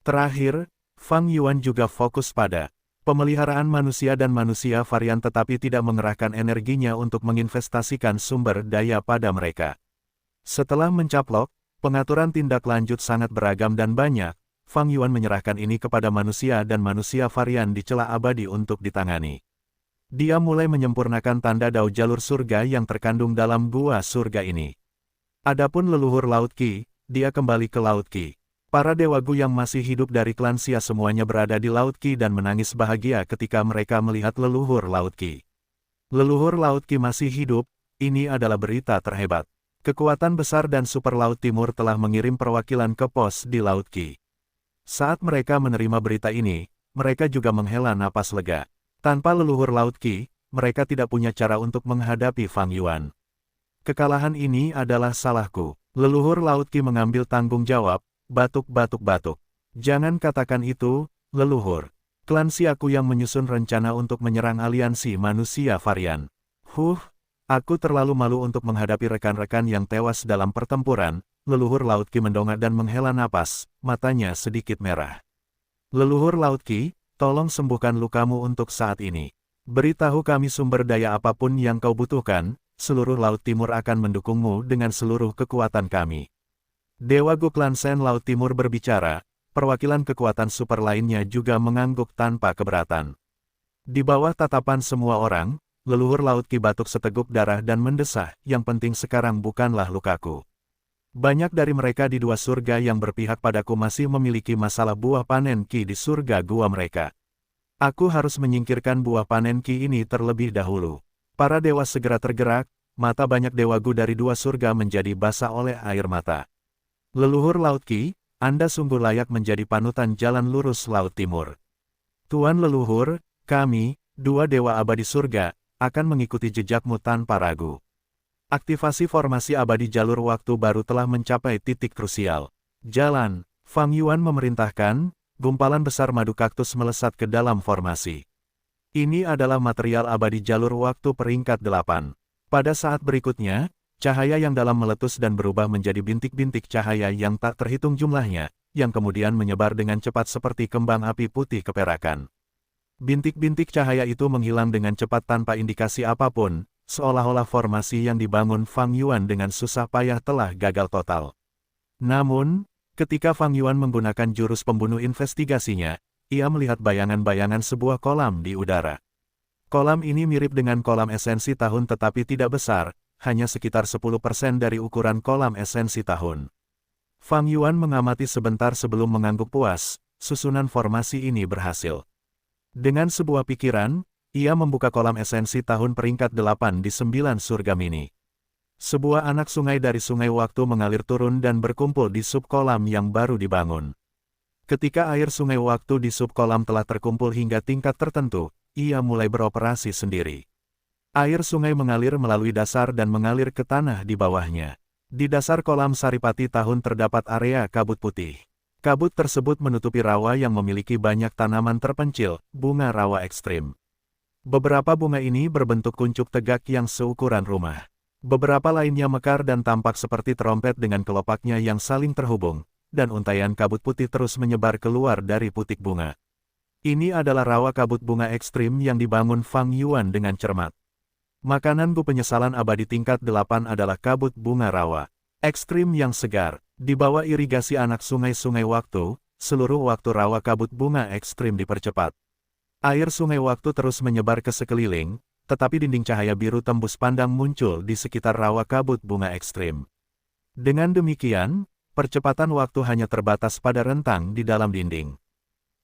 A: Terakhir, Fang Yuan juga fokus pada pemeliharaan manusia dan manusia varian tetapi tidak mengerahkan energinya untuk menginvestasikan sumber daya pada mereka. Setelah mencaplok, pengaturan tindak lanjut sangat beragam dan banyak, Fang Yuan menyerahkan ini kepada manusia dan manusia varian di celah abadi untuk ditangani. Dia mulai menyempurnakan tanda dao jalur surga yang terkandung dalam gua surga ini. Adapun leluhur Laut Qi, dia kembali ke Laut Qi. Para dewa gu yang masih hidup dari klan Xia semuanya berada di Laut Qi dan menangis bahagia ketika mereka melihat leluhur Laut Qi. Leluhur Laut Qi masih hidup, ini adalah berita terhebat. Kekuatan besar dan super Laut Timur telah mengirim perwakilan ke pos di Laut Qi. Saat mereka menerima berita ini, mereka juga menghela napas lega. Tanpa leluhur Laut Qi, mereka tidak punya cara untuk menghadapi Fang Yuan. Kekalahan ini adalah salahku. Leluhur Laut Qi mengambil tanggung jawab, batuk-batuk-batuk. Jangan katakan itu, leluhur. Klan Xiaku yang menyusun rencana untuk menyerang aliansi manusia varian. Aku terlalu malu untuk menghadapi rekan-rekan yang tewas dalam pertempuran. Leluhur Laut Qi mendongak dan menghela napas, matanya sedikit merah. Leluhur Laut Qi, tolong sembuhkan lukamu untuk saat ini. Beritahu kami sumber daya apapun yang kau butuhkan, seluruh Laut Timur akan mendukungmu dengan seluruh kekuatan kami. Dewa Gu Klan Shen Laut Timur berbicara, perwakilan kekuatan super lainnya juga mengangguk tanpa keberatan. Di bawah tatapan semua orang, leluhur Laut Qi batuk seteguk darah dan mendesah, yang penting sekarang bukanlah lukaku. Banyak dari mereka di dua surga yang berpihak padaku masih memiliki masalah buah panen Qi di surga gua mereka. Aku harus menyingkirkan buah panen Qi ini terlebih dahulu. Para dewa segera tergerak, mata banyak dewa gu dari dua surga menjadi basah oleh air mata. Leluhur Laut Qi, Anda sungguh layak menjadi panutan jalan lurus Laut Timur. Tuan leluhur, kami, dua dewa abadi surga, akan mengikuti jejakmu tanpa ragu. Aktivasi formasi abadi jalur waktu baru telah mencapai titik krusial. Jalan, Fang Yuan memerintahkan, gumpalan besar madu kaktus melesat ke dalam formasi. Ini adalah material abadi jalur waktu peringkat 8. Pada saat berikutnya, cahaya yang dalam meletus dan berubah menjadi bintik-bintik cahaya yang tak terhitung jumlahnya, yang kemudian menyebar dengan cepat seperti kembang api putih keperakan. Bintik-bintik cahaya itu menghilang dengan cepat tanpa indikasi apapun, seolah-olah formasi yang dibangun Fang Yuan dengan susah payah telah gagal total. Namun, ketika Fang Yuan menggunakan jurus pembunuh investigasinya, ia melihat bayangan-bayangan sebuah kolam di udara. Kolam ini mirip dengan kolam esensi tahun tetapi tidak besar, hanya sekitar 10% dari ukuran kolam esensi tahun. Fang Yuan mengamati sebentar sebelum mengangguk puas, susunan formasi ini berhasil. Dengan sebuah pikiran, ia membuka kolam esensi tahun peringkat 8 di 9 surga mini. Sebuah anak sungai dari sungai waktu mengalir turun dan berkumpul di subkolam yang baru dibangun. Ketika air sungai waktu di subkolam telah terkumpul hingga tingkat tertentu, ia mulai beroperasi sendiri. Air sungai mengalir melalui dasar dan mengalir ke tanah di bawahnya. Di dasar kolam Saripati tahun terdapat area kabut putih. Kabut tersebut menutupi rawa yang memiliki banyak tanaman terpencil, bunga rawa ekstrim. Beberapa bunga ini berbentuk kuncup tegak yang seukuran rumah. Beberapa lainnya mekar dan tampak seperti trompet dengan kelopaknya yang saling terhubung, dan untaian kabut putih terus menyebar keluar dari putik bunga. Ini adalah rawa kabut bunga ekstrim yang dibangun Fang Yuan dengan cermat. Makanan gu penyesalan abadi tingkat 8 adalah kabut bunga rawa ekstrim yang segar. Di bawah irigasi anak sungai-sungai waktu, seluruh waktu rawa kabut bunga ekstrim dipercepat. Air sungai waktu terus menyebar ke sekeliling, tetapi dinding cahaya biru tembus pandang muncul di sekitar rawa kabut bunga ekstrim. Dengan demikian, percepatan waktu hanya terbatas pada rentang di dalam dinding.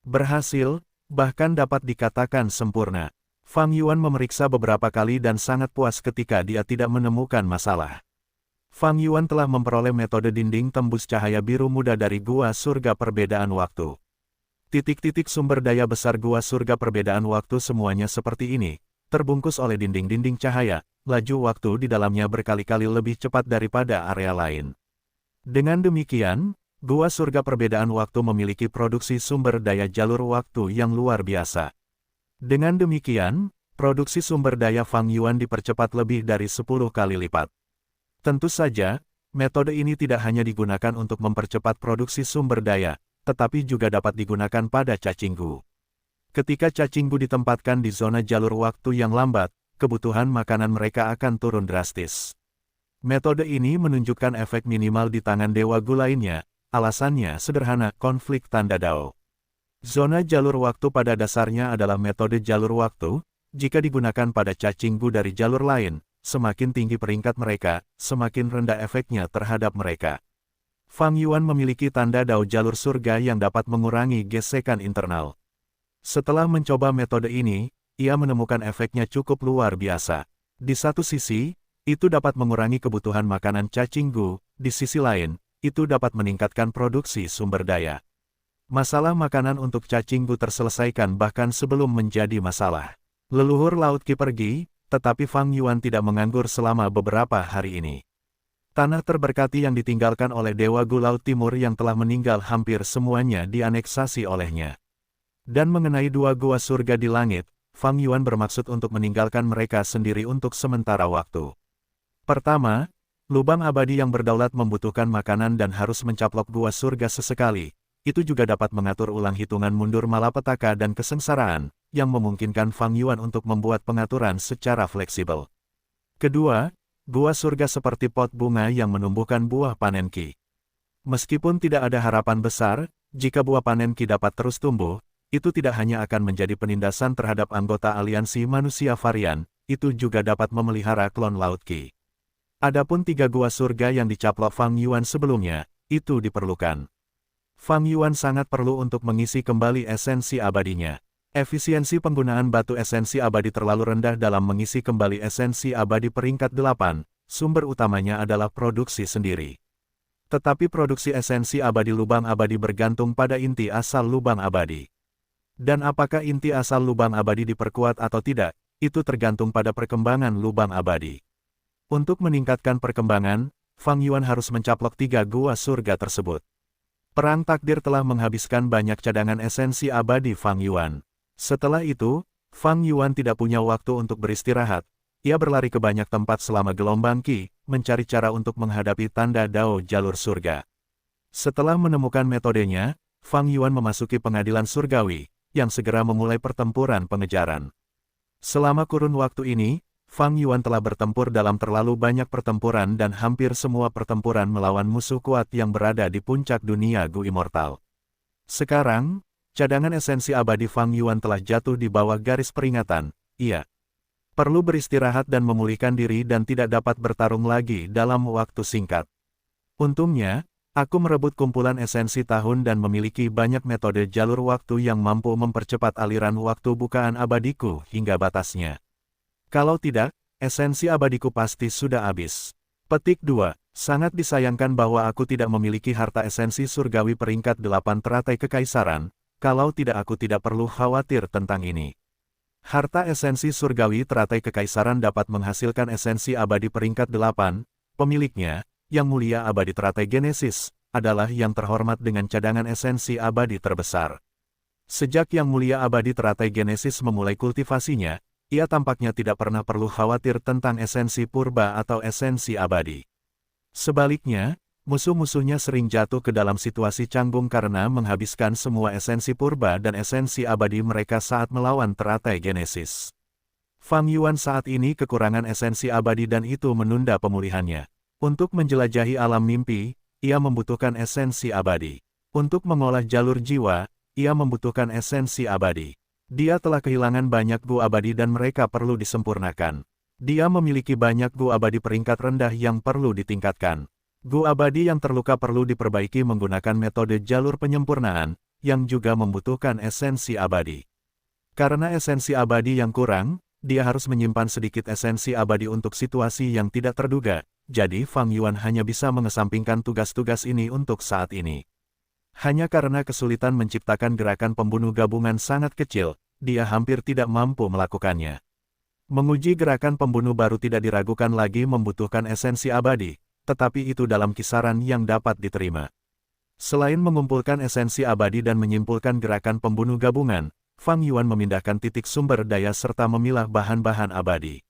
A: Berhasil, bahkan dapat dikatakan sempurna. Fang Yuan memeriksa beberapa kali dan sangat puas ketika dia tidak menemukan masalah. Fang Yuan telah memperoleh metode dinding tembus cahaya biru muda dari Gua Surga Perbedaan Waktu. Titik-titik sumber daya besar Gua Surga Perbedaan Waktu semuanya seperti ini, terbungkus oleh dinding-dinding cahaya, laju waktu di dalamnya berkali-kali lebih cepat daripada area lain. Dengan demikian, Gua Surga Perbedaan Waktu memiliki produksi sumber daya jalur waktu yang luar biasa. Dengan demikian, produksi sumber daya Fang Yuan dipercepat lebih dari 10 kali lipat. Tentu saja, metode ini tidak hanya digunakan untuk mempercepat produksi sumber daya, tetapi juga dapat digunakan pada cacing gu. Ketika cacing gu ditempatkan di zona jalur waktu yang lambat, kebutuhan makanan mereka akan turun drastis. Metode ini menunjukkan efek minimal di tangan dewa gu lainnya, alasannya sederhana, konflik tanda dao. Zona jalur waktu pada dasarnya adalah metode jalur waktu, jika digunakan pada cacing gu dari jalur lain, semakin tinggi peringkat mereka, semakin rendah efeknya terhadap mereka. Fang Yuan memiliki tanda dao jalur surga yang dapat mengurangi gesekan internal. Setelah mencoba metode ini, ia menemukan efeknya cukup luar biasa. Di satu sisi, itu dapat mengurangi kebutuhan makanan cacing gu, di sisi lain, itu dapat meningkatkan produksi sumber daya. Masalah makanan untuk cacing gu terselesaikan bahkan sebelum menjadi masalah. Leluhur Laut Qi pergi, tetapi Fang Yuan tidak menganggur selama beberapa hari ini. Tanah terberkati yang ditinggalkan oleh Dewa Gu Laut Timur yang telah meninggal hampir semuanya dianeksasi olehnya. Dan mengenai 2 gua surga di langit, Fang Yuan bermaksud untuk meninggalkan mereka sendiri untuk sementara waktu. Pertama, lubang abadi yang berdaulat membutuhkan makanan dan harus mencaplok gua surga sesekali. Itu juga dapat mengatur ulang hitungan mundur malapetaka dan kesengsaraan, yang memungkinkan Fang Yuan untuk membuat pengaturan secara fleksibel. Kedua, gua surga seperti pot bunga yang menumbuhkan buah panen Qi. Meskipun tidak ada harapan besar, jika buah panen Qi dapat terus tumbuh, itu tidak hanya akan menjadi penindasan terhadap anggota aliansi manusia varian, itu juga dapat memelihara klon Laut Qi. Adapun 3 gua surga yang dicaplok Fang Yuan sebelumnya, itu diperlukan. Fang Yuan sangat perlu untuk mengisi kembali esensi abadinya. Efisiensi penggunaan batu esensi abadi terlalu rendah dalam mengisi kembali esensi abadi peringkat 8, sumber utamanya adalah produksi sendiri. Tetapi produksi esensi abadi lubang abadi bergantung pada inti asal lubang abadi. Dan apakah inti asal lubang abadi diperkuat atau tidak, itu tergantung pada perkembangan lubang abadi. Untuk meningkatkan perkembangan, Fang Yuan harus mencaplok 3 gua surga tersebut. Perang takdir telah menghabiskan banyak cadangan esensi abadi Fang Yuan. Setelah itu, Fang Yuan tidak punya waktu untuk beristirahat. Ia berlari ke banyak tempat selama gelombang Qi, mencari cara untuk menghadapi tanda dao jalur surga. Setelah menemukan metodenya, Fang Yuan memasuki pengadilan surgawi, yang segera memulai pertempuran pengejaran. Selama kurun waktu ini, Fang Yuan telah bertempur dalam terlalu banyak pertempuran dan hampir semua pertempuran melawan musuh kuat yang berada di puncak dunia Gu Immortal. Sekarang, cadangan esensi abadi Fang Yuan telah jatuh di bawah garis peringatan, Perlu beristirahat dan memulihkan diri dan tidak dapat bertarung lagi dalam waktu singkat. Untungnya, aku merebut kumpulan esensi tahun dan memiliki banyak metode jalur waktu yang mampu mempercepat aliran waktu bukaan abadiku hingga batasnya. Kalau tidak, esensi abadiku pasti sudah habis. Petik 2. Sangat disayangkan bahwa aku tidak memiliki harta esensi surgawi peringkat 8 teratai kekaisaran, kalau tidak aku tidak perlu khawatir tentang ini. Harta esensi surgawi teratai kekaisaran dapat menghasilkan esensi abadi peringkat 8, pemiliknya, Yang Mulia Abadi Teratai Genesis, adalah yang terhormat dengan cadangan esensi abadi terbesar. Sejak Yang Mulia Abadi Teratai Genesis memulai kultivasinya, ia tampaknya tidak pernah perlu khawatir tentang esensi purba atau esensi abadi. Sebaliknya, musuh-musuhnya sering jatuh ke dalam situasi canggung karena menghabiskan semua esensi purba dan esensi abadi mereka saat melawan teratai Genesis. Fang Yuan saat ini kekurangan esensi abadi dan itu menunda pemulihannya. Untuk menjelajahi alam mimpi, ia membutuhkan esensi abadi. Untuk mengolah jalur jiwa, ia membutuhkan esensi abadi. Dia telah kehilangan banyak gu abadi dan mereka perlu disempurnakan. Dia memiliki banyak gu abadi peringkat rendah yang perlu ditingkatkan. Gu abadi yang terluka perlu diperbaiki menggunakan metode jalur penyempurnaan, yang juga membutuhkan esensi abadi. Karena esensi abadi yang kurang, dia harus menyimpan sedikit esensi abadi untuk situasi yang tidak terduga, jadi Fang Yuan hanya bisa mengesampingkan tugas-tugas ini untuk saat ini. Hanya karena kesulitan menciptakan gerakan pembunuh gabungan sangat kecil, dia hampir tidak mampu melakukannya. Menguji gerakan pembunuh baru tidak diragukan lagi membutuhkan esensi abadi, tetapi itu dalam kisaran yang dapat diterima. Selain mengumpulkan esensi abadi dan menyimpulkan gerakan pembunuh gabungan, Fang Yuan memindahkan titik sumber daya serta memilah bahan-bahan abadi.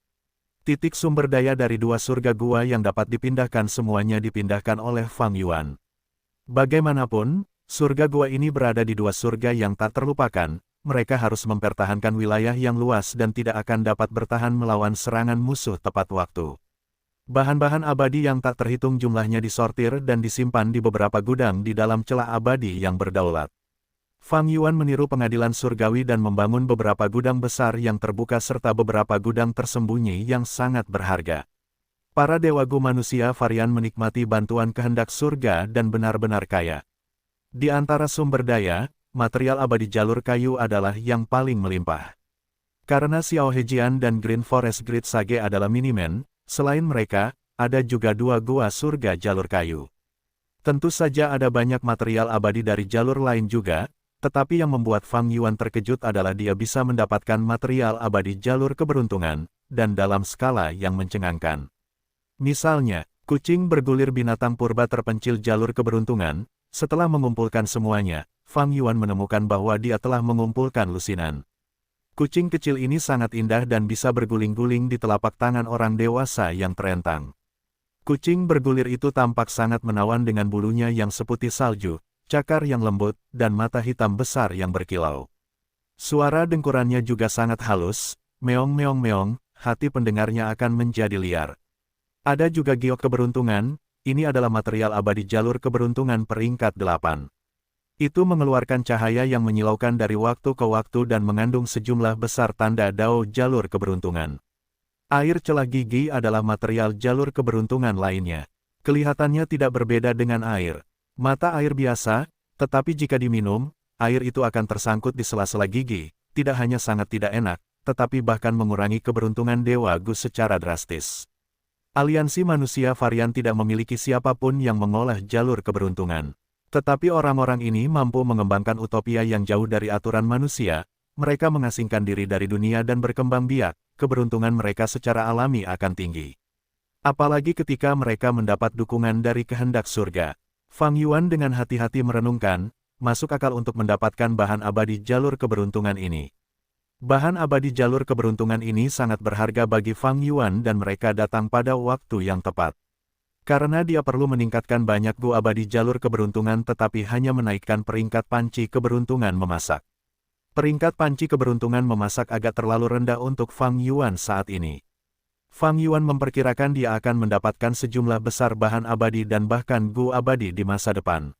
A: Titik sumber daya dari dua surga gua yang dapat dipindahkan semuanya dipindahkan oleh Fang Yuan. Bagaimanapun, surga gua ini berada di dua surga yang tak terlupakan, mereka harus mempertahankan wilayah yang luas dan tidak akan dapat bertahan melawan serangan musuh tepat waktu. Bahan-bahan abadi yang tak terhitung jumlahnya disortir dan disimpan di beberapa gudang di dalam celah abadi yang berdaulat. Fang Yuan meniru pengadilan surgawi dan membangun beberapa gudang besar yang terbuka serta beberapa gudang tersembunyi yang sangat berharga. Para dewa gu manusia varian menikmati bantuan kehendak surga dan benar-benar kaya. Di antara sumber daya, material abadi jalur kayu adalah yang paling melimpah. Karena Xiao Hejian dan Green Forest Grid Sage adalah minimen, selain mereka, ada juga dua gua surga jalur kayu. Tentu saja ada banyak material abadi dari jalur lain juga, tetapi yang membuat Fang Yuan terkejut adalah dia bisa mendapatkan material abadi jalur keberuntungan, dan dalam skala yang mencengangkan. Misalnya, kucing bergulir binatang purba terpencil jalur keberuntungan, setelah mengumpulkan semuanya, Fang Yuan menemukan bahwa dia telah mengumpulkan lusinan. Kucing kecil ini sangat indah dan bisa berguling-guling di telapak tangan orang dewasa yang terentang. Kucing bergulir itu tampak sangat menawan dengan bulunya yang seputih salju, cakar yang lembut, dan mata hitam besar yang berkilau. Suara dengkurannya juga sangat halus, meong-meong-meong, hati pendengarnya akan menjadi liar. Ada juga giok keberuntungan, ini adalah material abadi jalur keberuntungan peringkat 8. Itu mengeluarkan cahaya yang menyilaukan dari waktu ke waktu dan mengandung sejumlah besar tanda dao jalur keberuntungan. Air celah gigi adalah material jalur keberuntungan lainnya. Kelihatannya tidak berbeda dengan air. Mata air biasa, tetapi jika diminum, air itu akan tersangkut di sela-sela gigi, tidak hanya sangat tidak enak, tetapi bahkan mengurangi keberuntungan dewa gu secara drastis. Aliansi manusia varian tidak memiliki siapapun yang mengolah jalur keberuntungan. Tetapi orang-orang ini mampu mengembangkan utopia yang jauh dari aturan manusia, mereka mengasingkan diri dari dunia dan berkembang biak, keberuntungan mereka secara alami akan tinggi. Apalagi ketika mereka mendapat dukungan dari kehendak surga. Fang Yuan dengan hati-hati merenungkan, masuk akal untuk mendapatkan bahan abadi jalur keberuntungan ini. Bahan abadi jalur keberuntungan ini sangat berharga bagi Fang Yuan dan mereka datang pada waktu yang tepat. Karena dia perlu meningkatkan banyak gu abadi jalur keberuntungan tetapi hanya menaikkan peringkat panci keberuntungan memasak. Peringkat panci keberuntungan memasak agak terlalu rendah untuk Fang Yuan saat ini. Fang Yuan memperkirakan dia akan mendapatkan sejumlah besar bahan abadi dan bahkan gu abadi di masa depan.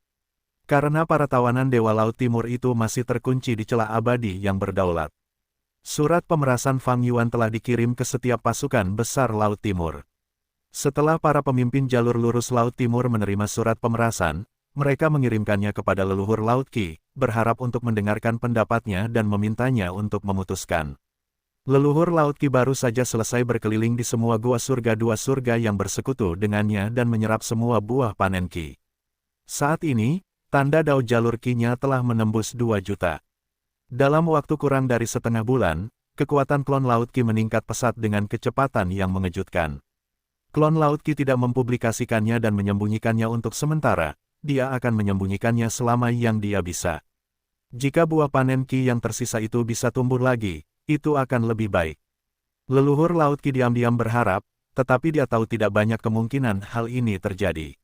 A: Karena para tawanan Dewa Laut Timur itu masih terkunci di celah abadi yang berdaulat. Surat pemerasan Fang Yuan telah dikirim ke setiap pasukan besar Laut Timur. Setelah para pemimpin jalur lurus Laut Timur menerima surat pemerasan, mereka mengirimkannya kepada leluhur Laut Qi, berharap untuk mendengarkan pendapatnya dan memintanya untuk memutuskan. Leluhur Laut Qi baru saja selesai berkeliling di semua dua surga yang bersekutu dengannya dan menyerap semua buah panen Qi. Saat ini, tanda dao jalur Qi-nya telah menembus 2 juta. Dalam waktu kurang dari setengah bulan, kekuatan klon Laut Qi meningkat pesat dengan kecepatan yang mengejutkan. Klon Laut Qi tidak mempublikasikannya dan menyembunyikannya untuk sementara, dia akan menyembunyikannya selama yang dia bisa. Jika buah panen Qi yang tersisa itu bisa tumbuh lagi, itu akan lebih baik. Leluhur Laut Qi diam-diam berharap, tetapi dia tahu tidak banyak kemungkinan hal ini terjadi.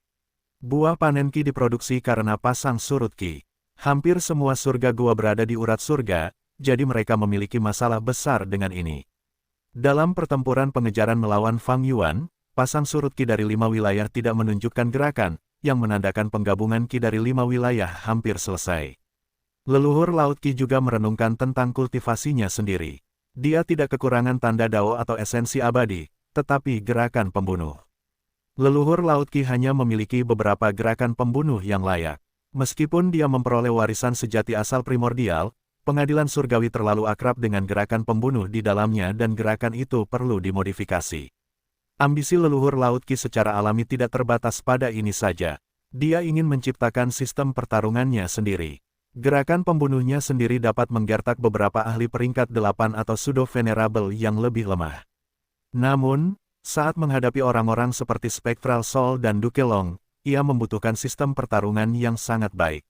A: Buah panen Qi diproduksi karena pasang surut Qi. Hampir semua surga gua berada di urat surga, jadi mereka memiliki masalah besar dengan ini. Dalam pertempuran pengejaran melawan Fang Yuan, pasang surut Qi dari 5 wilayah tidak menunjukkan gerakan, yang menandakan penggabungan Qi dari 5 wilayah hampir selesai. Leluhur Laut Qi juga merenungkan tentang kultivasinya sendiri. Dia tidak kekurangan tanda dao atau esensi abadi, tetapi gerakan pembunuh. Leluhur Laut Qi hanya memiliki beberapa gerakan pembunuh yang layak. Meskipun dia memperoleh warisan sejati asal primordial, pengadilan surgawi terlalu akrab dengan gerakan pembunuh di dalamnya dan gerakan itu perlu dimodifikasi. Ambisi leluhur Laut Qi secara alami tidak terbatas pada ini saja. Dia ingin menciptakan sistem pertarungannya sendiri. Gerakan pembunuhnya sendiri dapat menggertak beberapa ahli peringkat 8 atau pseudo-venerable yang lebih lemah. Namun, saat menghadapi orang-orang seperti Spectral Soul dan Duke Long, ia membutuhkan sistem pertarungan yang sangat baik.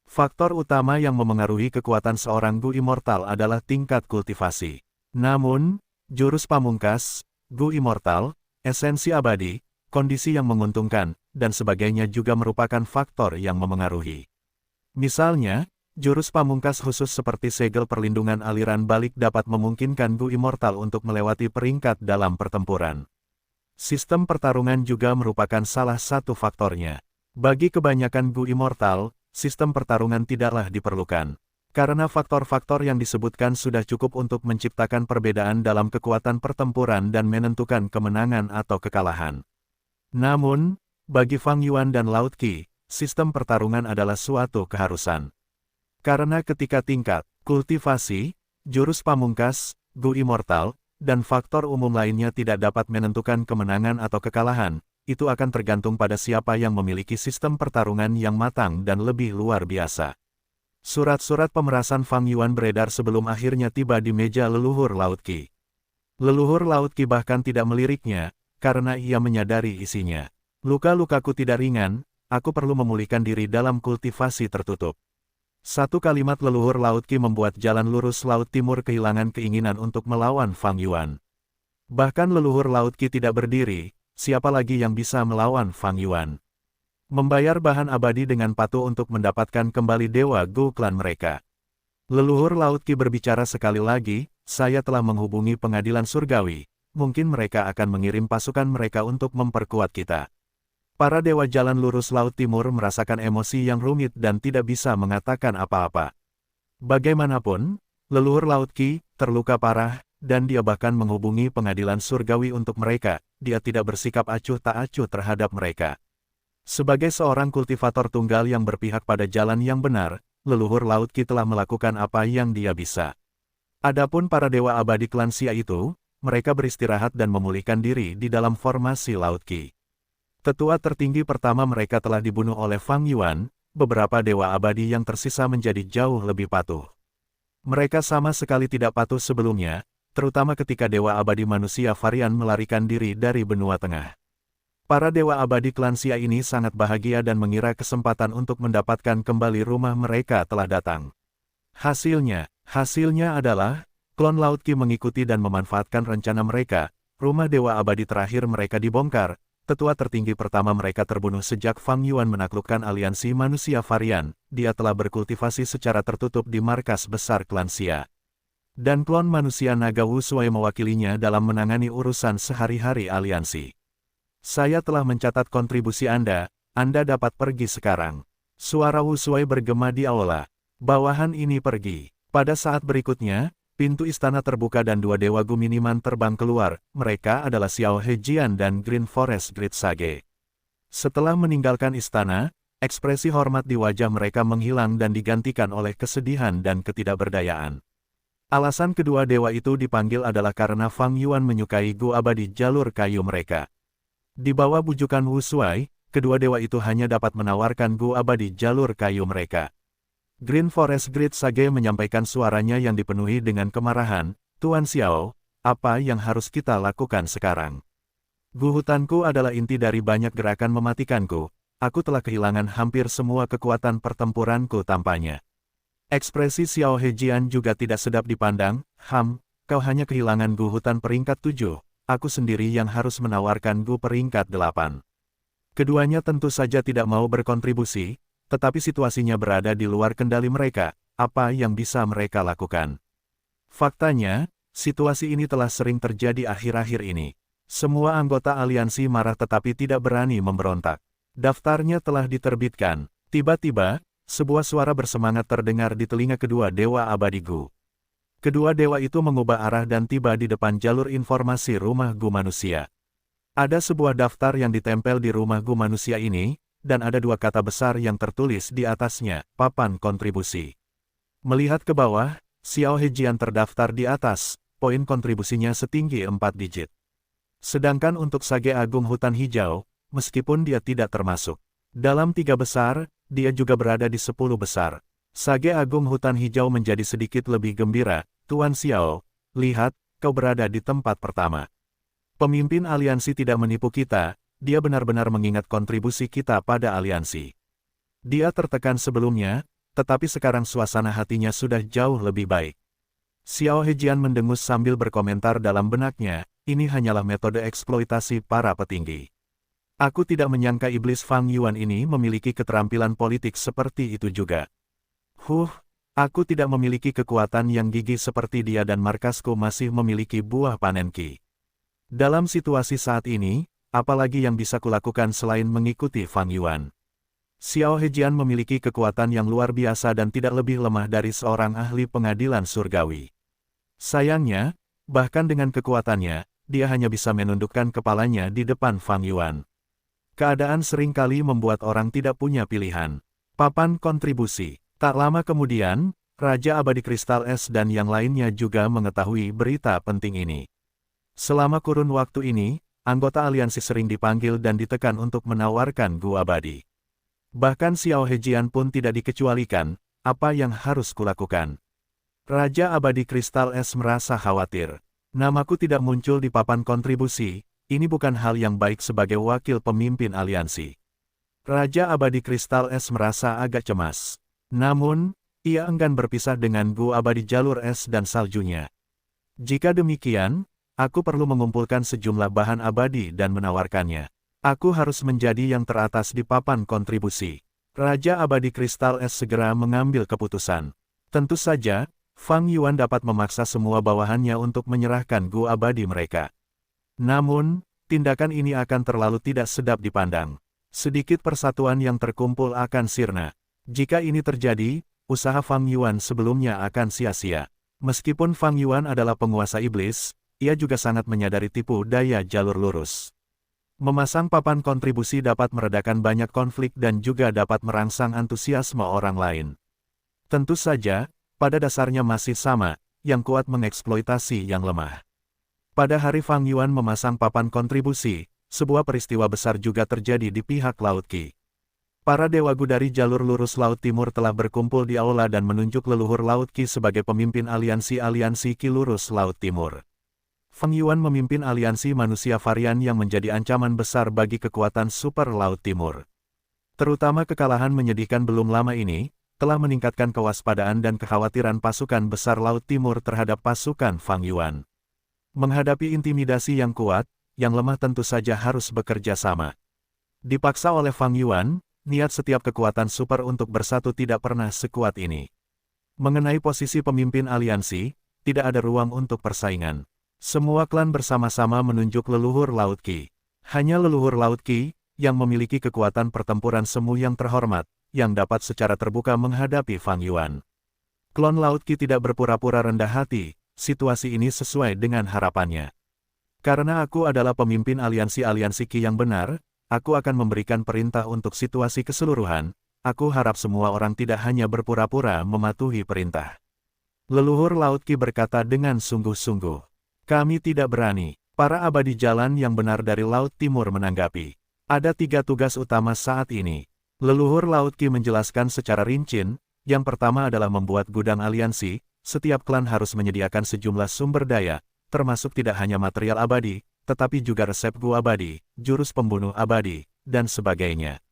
A: Faktor utama yang memengaruhi kekuatan seorang Gu Immortal adalah tingkat kultivasi. Namun, jurus pamungkas, Gu Immortal, esensi abadi, kondisi yang menguntungkan, dan sebagainya juga merupakan faktor yang memengaruhi. Misalnya, jurus pamungkas khusus seperti segel perlindungan aliran balik dapat memungkinkan Gu Immortal untuk melewati peringkat dalam pertempuran. Sistem pertarungan juga merupakan salah satu faktornya. Bagi kebanyakan Gu Immortal, sistem pertarungan tidaklah diperlukan. Karena faktor-faktor yang disebutkan sudah cukup untuk menciptakan perbedaan dalam kekuatan pertempuran dan menentukan kemenangan atau kekalahan. Namun, bagi Fang Yuan dan Laut Qi, sistem pertarungan adalah suatu keharusan. Karena ketika tingkat kultivasi, jurus pamungkas, Gu Immortal, dan faktor umum lainnya tidak dapat menentukan kemenangan atau kekalahan, itu akan tergantung pada siapa yang memiliki sistem pertarungan yang matang dan lebih luar biasa. Surat-surat pemerasan Fang Yuan beredar sebelum akhirnya tiba di meja leluhur Laut Qi. Leluhur Laut Qi bahkan tidak meliriknya, karena ia menyadari isinya. Luka-lukaku tidak ringan, aku perlu memulihkan diri dalam kultivasi tertutup. Satu kalimat leluhur Laut Qi membuat jalan lurus Laut Timur kehilangan keinginan untuk melawan Fang Yuan. Bahkan leluhur Laut Qi tidak berdiri, siapa lagi yang bisa melawan Fang Yuan? Membayar bahan abadi dengan patuh untuk mendapatkan kembali Dewa Gu klan mereka. Leluhur Laut Qi berbicara sekali lagi, saya telah menghubungi pengadilan surgawi, mungkin mereka akan mengirim pasukan mereka untuk memperkuat kita. Para dewa jalan lurus Laut Timur merasakan emosi yang rumit dan tidak bisa mengatakan apa-apa. Bagaimanapun, leluhur Laut Qi terluka parah, dan dia bahkan menghubungi pengadilan surgawi untuk mereka, dia tidak bersikap acuh tak acuh terhadap mereka. Sebagai seorang kultivator tunggal yang berpihak pada jalan yang benar, leluhur Laut Qi telah melakukan apa yang dia bisa. Adapun para dewa abadi klan Xia itu, mereka beristirahat dan memulihkan diri di dalam formasi Laut Qi. Tetua tertinggi pertama mereka telah dibunuh oleh Fang Yuan, beberapa dewa abadi yang tersisa menjadi jauh lebih patuh. Mereka sama sekali tidak patuh sebelumnya, terutama ketika dewa abadi manusia varian melarikan diri dari benua tengah. Para dewa abadi klan Xia ini sangat bahagia dan mengira kesempatan untuk mendapatkan kembali rumah mereka telah datang. Hasilnya adalah, klon Laut Qi mengikuti dan memanfaatkan rencana mereka, rumah dewa abadi terakhir mereka dibongkar, tetua tertinggi pertama mereka terbunuh sejak Fang Yuan menaklukkan aliansi manusia varian, dia telah berkultivasi secara tertutup di markas besar klan Xia. Dan klon manusia naga Wu Shuai mewakilinya dalam menangani urusan sehari-hari aliansi. Saya telah mencatat kontribusi Anda dapat pergi sekarang. Suara Wu Shuai bergema di aula. Bawahan ini pergi. Pada saat berikutnya, Pintu istana terbuka dan dua dewa Gu Miniman terbang keluar. Mereka adalah Xiao Hejian dan Green Forest Grid Sage. Setelah meninggalkan istana, ekspresi hormat di wajah mereka menghilang dan digantikan oleh kesedihan dan ketidakberdayaan. Alasan kedua dewa itu dipanggil adalah karena Fang Yuan menyukai Gu abadi jalur kayu mereka. Di bawah bujukan Wu Shuai, kedua dewa itu hanya dapat menawarkan Gu abadi jalur kayu mereka. Green Forest Grid Sage menyampaikan suaranya yang dipenuhi dengan kemarahan, "Tuan Xiao, apa yang harus kita lakukan sekarang? Gu hutanku adalah inti dari banyak gerakan mematikanku. Aku telah kehilangan hampir semua kekuatan pertempuranku tampaknya." Ekspresi Xiao Hejian juga tidak sedap dipandang. Kau hanya kehilangan Gu hutan peringkat 7, aku sendiri yang harus menawarkan Gu peringkat 8. Keduanya tentu saja tidak mau berkontribusi, tetapi situasinya berada di luar kendali mereka. Apa yang bisa mereka lakukan? Faktanya, situasi ini telah sering terjadi akhir-akhir ini. Semua anggota aliansi marah tetapi tidak berani memberontak. Daftarnya telah diterbitkan. Tiba-tiba, sebuah suara bersemangat terdengar di telinga kedua dewa abadi Gu. Kedua dewa itu mengubah arah dan tiba di depan jalur informasi rumah Gu manusia. Ada sebuah daftar yang ditempel di rumah Gu manusia ini, dan ada dua kata besar yang tertulis di atasnya, papan kontribusi. Melihat ke bawah, Xiao Hejian terdaftar di atas, poin kontribusinya setinggi 4 digit. Sedangkan untuk Sage Agung Hutan Hijau, meskipun dia tidak termasuk dalam 3 besar, dia juga berada di 10 besar. Sage Agung Hutan Hijau menjadi sedikit lebih gembira. "Tuan Xiao, lihat, kau berada di tempat pertama. Pemimpin aliansi tidak menipu kita. Dia benar-benar mengingat kontribusi kita pada aliansi. Dia tertekan sebelumnya, tetapi sekarang suasana hatinya sudah jauh lebih baik." Xiao Hejian mendengus sambil berkomentar dalam benaknya, "Ini hanyalah metode eksploitasi para petinggi. Aku tidak menyangka iblis Fang Yuan ini memiliki keterampilan politik seperti itu juga. Aku tidak memiliki kekuatan yang gigih seperti dia dan markasku masih memiliki buah panen Qi. Dalam situasi saat ini, apalagi yang bisa kulakukan selain mengikuti Fang Yuan?" Xiao Hejian memiliki kekuatan yang luar biasa dan tidak lebih lemah dari seorang ahli pengadilan surgawi. Sayangnya, bahkan dengan kekuatannya, dia hanya bisa menundukkan kepalanya di depan Fang Yuan. Keadaan seringkali membuat orang tidak punya pilihan. Papan kontribusi. Tak lama kemudian, Raja Abadi Kristal Es dan yang lainnya juga mengetahui berita penting ini. Selama kurun waktu ini, anggota aliansi sering dipanggil dan ditekan untuk menawarkan Gu abadi. Bahkan Xiao Hejian pun tidak dikecualikan. Apa yang harus kulakukan? Raja Abadi Kristal Es merasa khawatir. Namaku tidak muncul di papan kontribusi, ini bukan hal yang baik sebagai wakil pemimpin aliansi. Raja Abadi Kristal Es merasa agak cemas. Namun, ia enggan berpisah dengan Gu abadi jalur es dan saljunya. Jika demikian, aku perlu mengumpulkan sejumlah bahan abadi dan menawarkannya. Aku harus menjadi yang teratas di papan kontribusi. Raja Abadi Kristal Es segera mengambil keputusan. Tentu saja, Fang Yuan dapat memaksa semua bawahannya untuk menyerahkan Gu abadi mereka. Namun, tindakan ini akan terlalu tidak sedap dipandang. Sedikit persatuan yang terkumpul akan sirna. Jika ini terjadi, usaha Fang Yuan sebelumnya akan sia-sia. Meskipun Fang Yuan adalah penguasa iblis, ia juga sangat menyadari tipu daya jalur lurus. Memasang papan kontribusi dapat meredakan banyak konflik dan juga dapat merangsang antusiasme orang lain. Tentu saja, pada dasarnya masih sama, yang kuat mengeksploitasi yang lemah. Pada hari Fang Yuan memasang papan kontribusi, sebuah peristiwa besar juga terjadi di pihak Laut Qi. Para dewa Gu dari jalur lurus Laut Timur telah berkumpul di aula dan menunjuk leluhur Laut Qi sebagai pemimpin aliansi Qi lurus Laut Timur. Fang Yuan memimpin aliansi manusia varian yang menjadi ancaman besar bagi kekuatan super Laut Timur. Terutama kekalahan menyedihkan belum lama ini, telah meningkatkan kewaspadaan dan kekhawatiran pasukan besar Laut Timur terhadap pasukan Fang Yuan. Menghadapi intimidasi yang kuat, yang lemah tentu saja harus bekerja sama. Dipaksa oleh Fang Yuan, niat setiap kekuatan super untuk bersatu tidak pernah sekuat ini. Mengenai posisi pemimpin aliansi, tidak ada ruang untuk persaingan. Semua klan bersama-sama menunjuk leluhur Laut Qi. Hanya leluhur Laut Qi, yang memiliki kekuatan pertempuran semu yang terhormat, yang dapat secara terbuka menghadapi Fang Yuan. Klon Laut Qi tidak berpura-pura rendah hati, situasi ini sesuai dengan harapannya. Karena aku adalah pemimpin aliansi-aliansi Qi yang benar, aku akan memberikan perintah untuk situasi keseluruhan. Aku harap semua orang tidak hanya berpura-pura mematuhi perintah. Leluhur Laut Qi berkata dengan sungguh-sungguh. Kami tidak berani. Para abadi jalan yang benar dari Laut Timur menanggapi. Ada 3 tugas utama saat ini. Leluhur Laut Qi menjelaskan secara rinci. Yang pertama adalah membuat gudang aliansi. Setiap klan harus menyediakan sejumlah sumber daya, termasuk tidak hanya material abadi, tetapi juga resep gua abadi, jurus pembunuh abadi, dan sebagainya.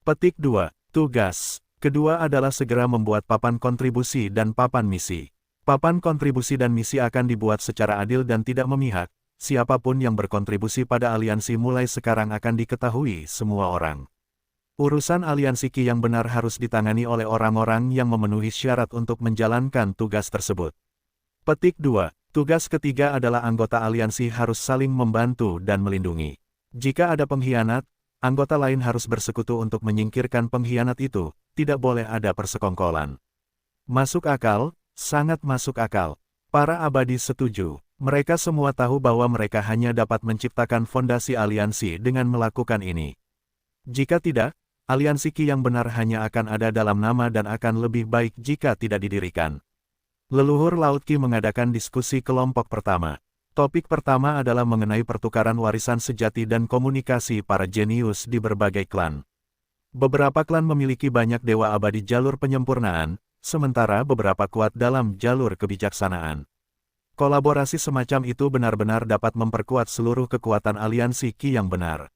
A: Petik 2. Tugas kedua adalah segera membuat papan kontribusi dan papan misi. Papan kontribusi dan misi akan dibuat secara adil dan tidak memihak. Siapapun yang berkontribusi pada aliansi mulai sekarang akan diketahui semua orang. Urusan aliansi Qi yang benar harus ditangani oleh orang-orang yang memenuhi syarat untuk menjalankan tugas tersebut. Petik 2. Tugas ketiga adalah anggota aliansi harus saling membantu dan melindungi. Jika ada pengkhianat, anggota lain harus bersekutu untuk menyingkirkan pengkhianat itu, tidak boleh ada persekongkolan. Masuk akal, sangat masuk akal. Para abadi setuju. Mereka semua tahu bahwa mereka hanya dapat menciptakan fondasi aliansi dengan melakukan ini. Jika tidak, aliansi Qi yang benar hanya akan ada dalam nama dan akan lebih baik jika tidak didirikan. Leluhur Laut Qi mengadakan diskusi kelompok pertama. Topik pertama adalah mengenai pertukaran warisan sejati dan komunikasi para jenius di berbagai klan. Beberapa klan memiliki banyak dewa abadi jalur penyempurnaan, sementara beberapa kuat dalam jalur kebijaksanaan. Kolaborasi semacam itu benar-benar dapat memperkuat seluruh kekuatan aliansi Qi yang benar.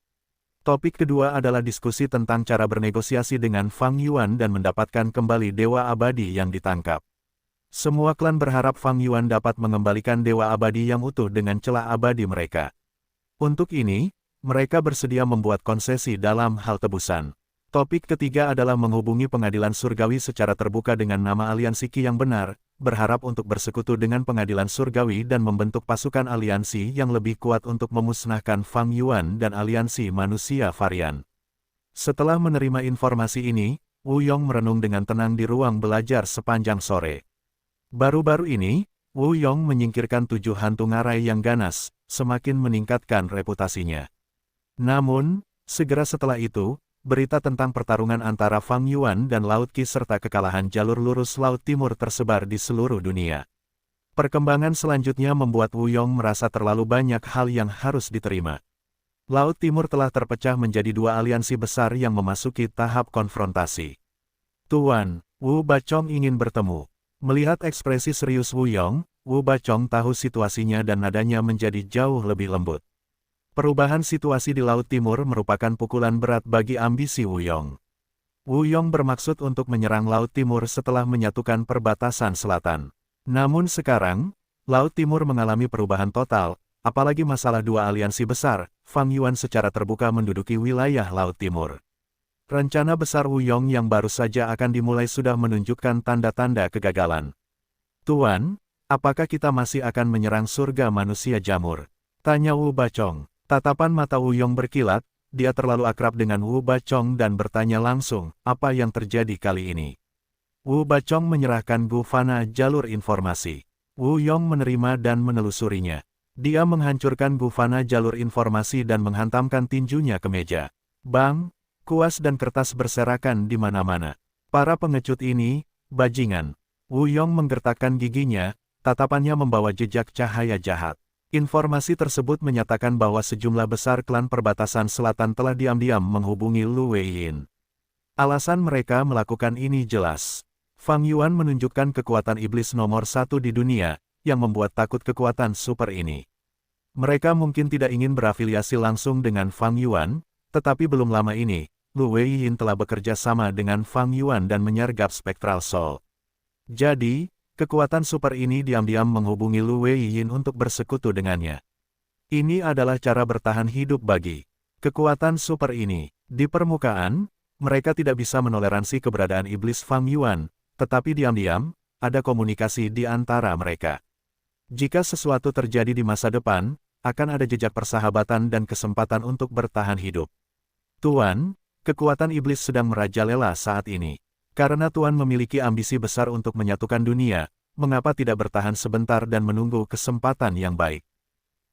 A: Topik kedua adalah diskusi tentang cara bernegosiasi dengan Fang Yuan dan mendapatkan kembali dewa abadi yang ditangkap. Semua klan berharap Fang Yuan dapat mengembalikan dewa abadi yang utuh dengan celah abadi mereka. Untuk ini, mereka bersedia membuat konsesi dalam hal tebusan. Topik ketiga adalah menghubungi pengadilan surgawi secara terbuka dengan nama aliansi Qi yang benar, berharap untuk bersekutu dengan pengadilan surgawi dan membentuk pasukan aliansi yang lebih kuat untuk memusnahkan Fang Yuan dan aliansi manusia varian. Setelah menerima informasi ini, Wu Yong merenung dengan tenang di ruang belajar sepanjang sore. Baru-baru ini, Wu Yong menyingkirkan 7 hantu ngarai yang ganas, semakin meningkatkan reputasinya. Namun, segera setelah itu, berita tentang pertarungan antara Fang Yuan dan Laut Qi serta kekalahan jalur lurus Laut Timur tersebar di seluruh dunia. Perkembangan selanjutnya membuat Wu Yong merasa terlalu banyak hal yang harus diterima. Laut Timur telah terpecah menjadi 2 aliansi besar yang memasuki tahap konfrontasi. Tuan, Wu Bacong ingin bertemu. Melihat ekspresi serius Wu Yong, Wu Bacong tahu situasinya dan nadanya menjadi jauh lebih lembut. Perubahan situasi di Laut Timur merupakan pukulan berat bagi ambisi Wu Yong. Wu Yong bermaksud untuk menyerang Laut Timur setelah menyatukan perbatasan selatan. Namun sekarang, Laut Timur mengalami perubahan total, apalagi masalah 2 aliansi besar, Fang Yuan secara terbuka menduduki wilayah Laut Timur. Rencana besar Wu Yong yang baru saja akan dimulai sudah menunjukkan tanda-tanda kegagalan. Tuan, apakah kita masih akan menyerang surga manusia jamur? Tanya Wu Bacong. Tatapan mata Wu Yong berkilat, dia terlalu akrab dengan Wu Bacong dan bertanya langsung, apa yang terjadi kali ini? Wu Bacong menyerahkan Gu Fana jalur informasi. Wu Yong menerima dan menelusurinya. Dia menghancurkan Gu Fana jalur informasi dan menghantamkan tinjunya ke meja. Bang, kuas dan kertas berserakan di mana-mana. Para pengecut ini, bajingan. Wu Yong menggertakkan giginya, tatapannya membawa jejak cahaya jahat. Informasi tersebut menyatakan bahwa sejumlah besar klan perbatasan selatan telah diam-diam menghubungi Lu Weiyin. Alasan mereka melakukan ini jelas. Fang Yuan menunjukkan kekuatan iblis nomor 1 di dunia, yang membuat takut kekuatan super ini. Mereka mungkin tidak ingin berafiliasi langsung dengan Fang Yuan, tetapi belum lama ini, Lu Weiyin telah bekerja sama dengan Fang Yuan dan menyergap Spectral Soul. Jadi, kekuatan super ini diam-diam menghubungi Lu Weiyin untuk bersekutu dengannya. Ini adalah cara bertahan hidup bagi kekuatan super ini. Di permukaan, mereka tidak bisa menoleransi keberadaan iblis Fang Yuan, tetapi diam-diam, ada komunikasi di antara mereka. Jika sesuatu terjadi di masa depan, akan ada jejak persahabatan dan kesempatan untuk bertahan hidup. Tuan, kekuatan iblis sedang merajalela saat ini. Karena Tuan memiliki ambisi besar untuk menyatukan dunia, mengapa tidak bertahan sebentar dan menunggu kesempatan yang baik?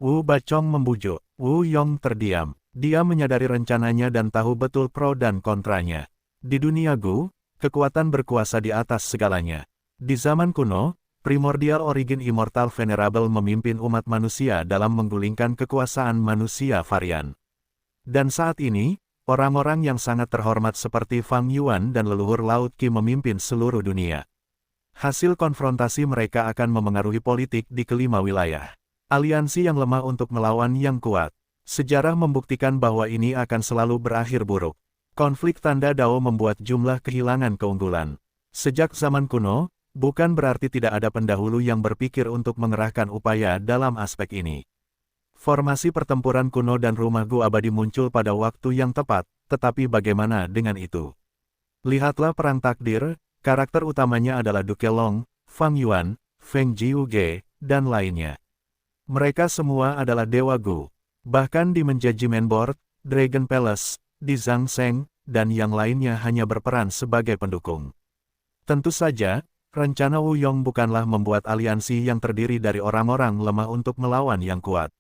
A: Wu Bacong membujuk. Wu Yong terdiam. Dia menyadari rencananya dan tahu betul pro dan kontranya. Di dunia Gu, kekuatan berkuasa di atas segalanya. Di zaman kuno, Primordial Origin Immortal Venerable memimpin umat manusia dalam menggulingkan kekuasaan manusia varian. Dan saat ini, orang-orang yang sangat terhormat seperti Fang Yuan dan leluhur Laut Qi memimpin seluruh dunia. Hasil konfrontasi mereka akan memengaruhi politik di kelima wilayah. Aliansi yang lemah untuk melawan yang kuat. Sejarah membuktikan bahwa ini akan selalu berakhir buruk. Konflik tanda Dao membuat jumlah kehilangan keunggulan. Sejak zaman kuno, bukan berarti tidak ada pendahulu yang berpikir untuk mengerahkan upaya dalam aspek ini. Formasi pertempuran kuno dan rumah Gu abadi muncul pada waktu yang tepat, tetapi bagaimana dengan itu? Lihatlah Perang Takdir, karakter utamanya adalah Duke Long, Fang Yuan, Feng Jiuge, dan lainnya. Mereka semua adalah Dewa Gu. Bahkan di Management Board, Dragon Palace, di Zhang Sheng, dan yang lainnya hanya berperan sebagai pendukung. Tentu saja, rencana Wu Yong bukanlah membuat aliansi yang terdiri dari orang-orang lemah untuk melawan yang kuat.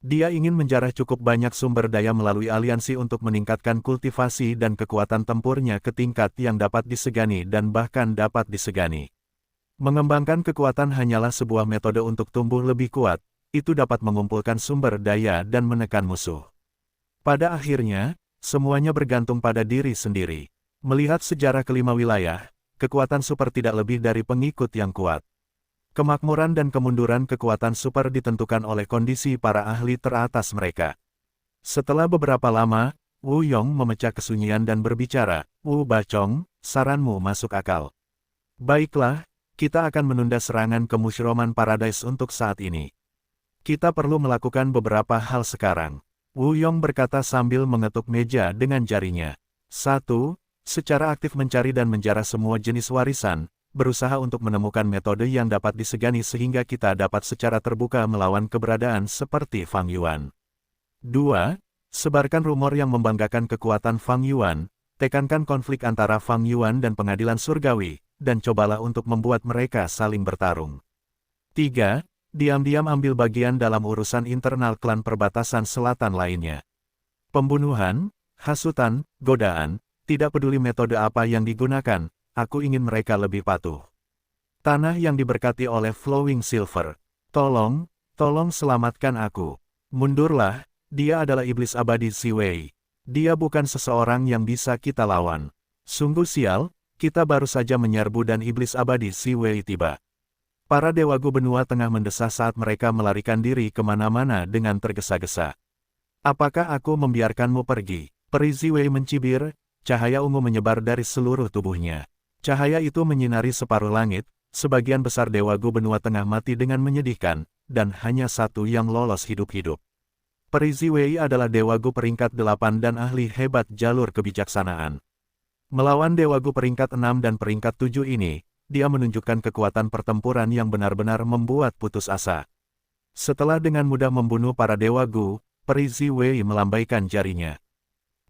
A: Dia ingin menjarah cukup banyak sumber daya melalui aliansi untuk meningkatkan kultivasi dan kekuatan tempurnya ke tingkat yang dapat disegani dan bahkan dapat disegani. Mengembangkan kekuatan hanyalah sebuah metode untuk tumbuh lebih kuat, itu dapat mengumpulkan sumber daya dan menekan musuh. Pada akhirnya, semuanya bergantung pada diri sendiri. Melihat sejarah kelima wilayah, kekuatan super tidak lebih dari pengikut yang kuat. Kemakmuran dan kemunduran kekuatan super ditentukan oleh kondisi para ahli teratas mereka. Setelah beberapa lama, Wu Yong memecah kesunyian dan berbicara, "Wu Bacong, saranmu masuk akal. Baiklah, kita akan menunda serangan ke Mushroman Paradise untuk saat ini. Kita perlu melakukan beberapa hal sekarang." Wu Yong berkata sambil mengetuk meja dengan jarinya. 1. Secara aktif mencari dan menjarah semua jenis warisan, berusaha untuk menemukan metode yang dapat disegani sehingga kita dapat secara terbuka melawan keberadaan seperti Fang Yuan. 2. Sebarkan rumor yang membanggakan kekuatan Fang Yuan, tekankan konflik antara Fang Yuan dan pengadilan surgawi, dan cobalah untuk membuat mereka saling bertarung. 3. Diam-diam ambil bagian dalam urusan internal klan perbatasan selatan lainnya. Pembunuhan, hasutan, godaan, tidak peduli metode apa yang digunakan, aku ingin mereka lebih patuh. Tanah yang diberkati oleh Flowing Silver. Tolong selamatkan aku. Mundurlah, dia adalah iblis abadi Ziwei. Dia bukan seseorang yang bisa kita lawan. Sungguh sial, kita baru saja menyerbu dan iblis abadi Ziwei tiba. Para dewa Gu benua tengah mendesah saat mereka melarikan diri kemana-mana dengan tergesa-gesa. Apakah aku membiarkanmu pergi? Peri Ziwei mencibir, cahaya ungu menyebar dari seluruh tubuhnya. Cahaya itu menyinari separuh langit, sebagian besar dewa Gu benua tengah mati dengan menyedihkan, dan hanya satu yang lolos hidup-hidup. Peri Ziwei adalah dewa Gu peringkat 8 dan ahli hebat jalur kebijaksanaan. Melawan dewa Gu peringkat 6 dan peringkat 7 ini, dia menunjukkan kekuatan pertempuran yang benar-benar membuat putus asa. Setelah dengan mudah membunuh para dewa Gu, Peri Ziwei melambaikan jarinya.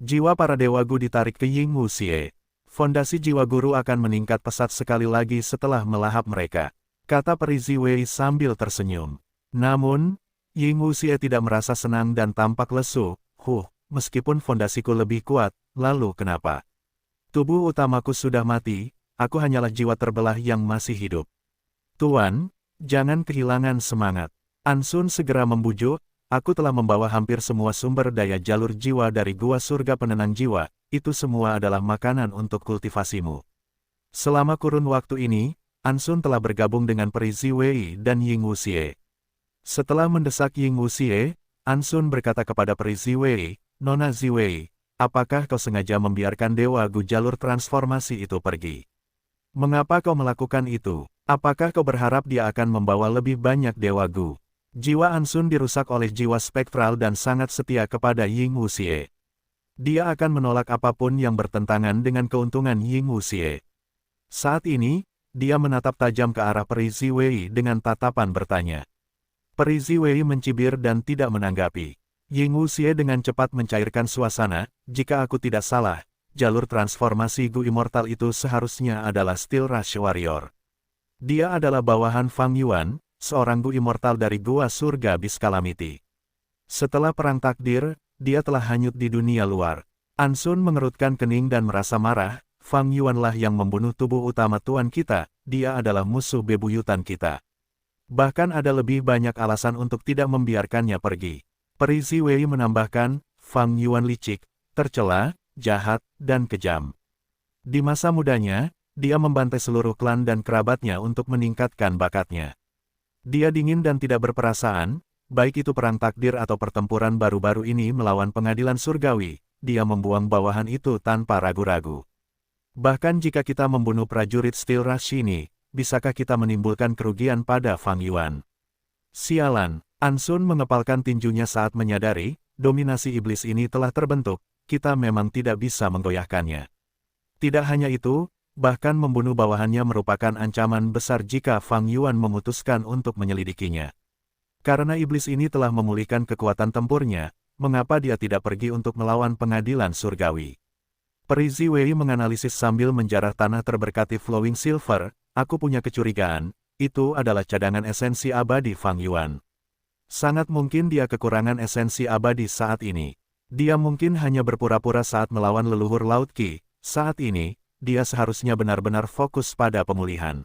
A: Jiwa para dewa Gu ditarik ke Ying Wuxie. Fondasi jiwa guru akan meningkat pesat sekali lagi setelah melahap mereka, kata Peri Ziwei sambil tersenyum. Namun, Ying Wuxie tidak merasa senang dan tampak lesu. Meskipun fondasiku lebih kuat, lalu kenapa? Tubuh utamaku sudah mati, aku hanyalah jiwa terbelah yang masih hidup. Tuan, jangan kehilangan semangat. Ansun segera membujuk, aku telah membawa hampir semua sumber daya jalur jiwa dari gua surga penenang jiwa. Itu semua adalah makanan untuk kultivasimu. Selama kurun waktu ini, Ansun telah bergabung dengan Peri Ziwei dan Ying Wuxie. Setelah mendesak Ying Wuxie, Ansun berkata kepada Peri Ziwei, "Nona Ziwei, apakah kau sengaja membiarkan Dewa Gu jalur transformasi itu pergi? Mengapa kau melakukan itu? Apakah kau berharap dia akan membawa lebih banyak Dewa Gu?" Jiwa Ansun dirusak oleh jiwa spektral dan sangat setia kepada Ying Wuxie. Dia akan menolak apapun yang bertentangan dengan keuntungan Ying Wuxie. Saat ini, dia menatap tajam ke arah Peri Ziwei dengan tatapan bertanya. Peri Ziwei mencibir dan tidak menanggapi. Ying Wuxie dengan cepat mencairkan suasana, jika aku tidak salah, jalur transformasi Gu Immortal itu seharusnya adalah Steel Rush Warrior. Dia adalah bawahan Fang Yuan, seorang Gu immortal dari Gua Surga Beast Calamity. Setelah perang takdir, dia telah hanyut di dunia luar. Ansun mengerutkan kening dan merasa marah, Fang Yuan lah yang membunuh tubuh utama tuan kita, dia adalah musuh bebuyutan kita. Bahkan ada lebih banyak alasan untuk tidak membiarkannya pergi. Peri Ziwei menambahkan, Fang Yuan licik, tercela, jahat, dan kejam. Di masa mudanya, dia membantai seluruh klan dan kerabatnya untuk meningkatkan bakatnya. Dia dingin dan tidak berperasaan, baik itu perang takdir atau pertempuran baru-baru ini melawan pengadilan surgawi, dia membuang bawahan itu tanpa ragu-ragu. Bahkan jika kita membunuh prajurit Steel Rush ini, bisakah kita menimbulkan kerugian pada Fang Yuan? Sialan, Ansun mengepalkan tinjunya saat menyadari, dominasi iblis ini telah terbentuk, kita memang tidak bisa menggoyahkannya. Tidak hanya itu, bahkan membunuh bawahannya merupakan ancaman besar jika Fang Yuan memutuskan untuk menyelidikinya. Karena iblis ini telah memulihkan kekuatan tempurnya, mengapa dia tidak pergi untuk melawan pengadilan surgawi? Peri Ziwei menganalisis sambil menjarah tanah terberkati Flowing Silver, aku punya kecurigaan, itu adalah cadangan esensi abadi Fang Yuan. Sangat mungkin dia kekurangan esensi abadi saat ini. Dia mungkin hanya berpura-pura saat melawan leluhur Laut Qi, saat ini, dia seharusnya benar-benar fokus pada pemulihan.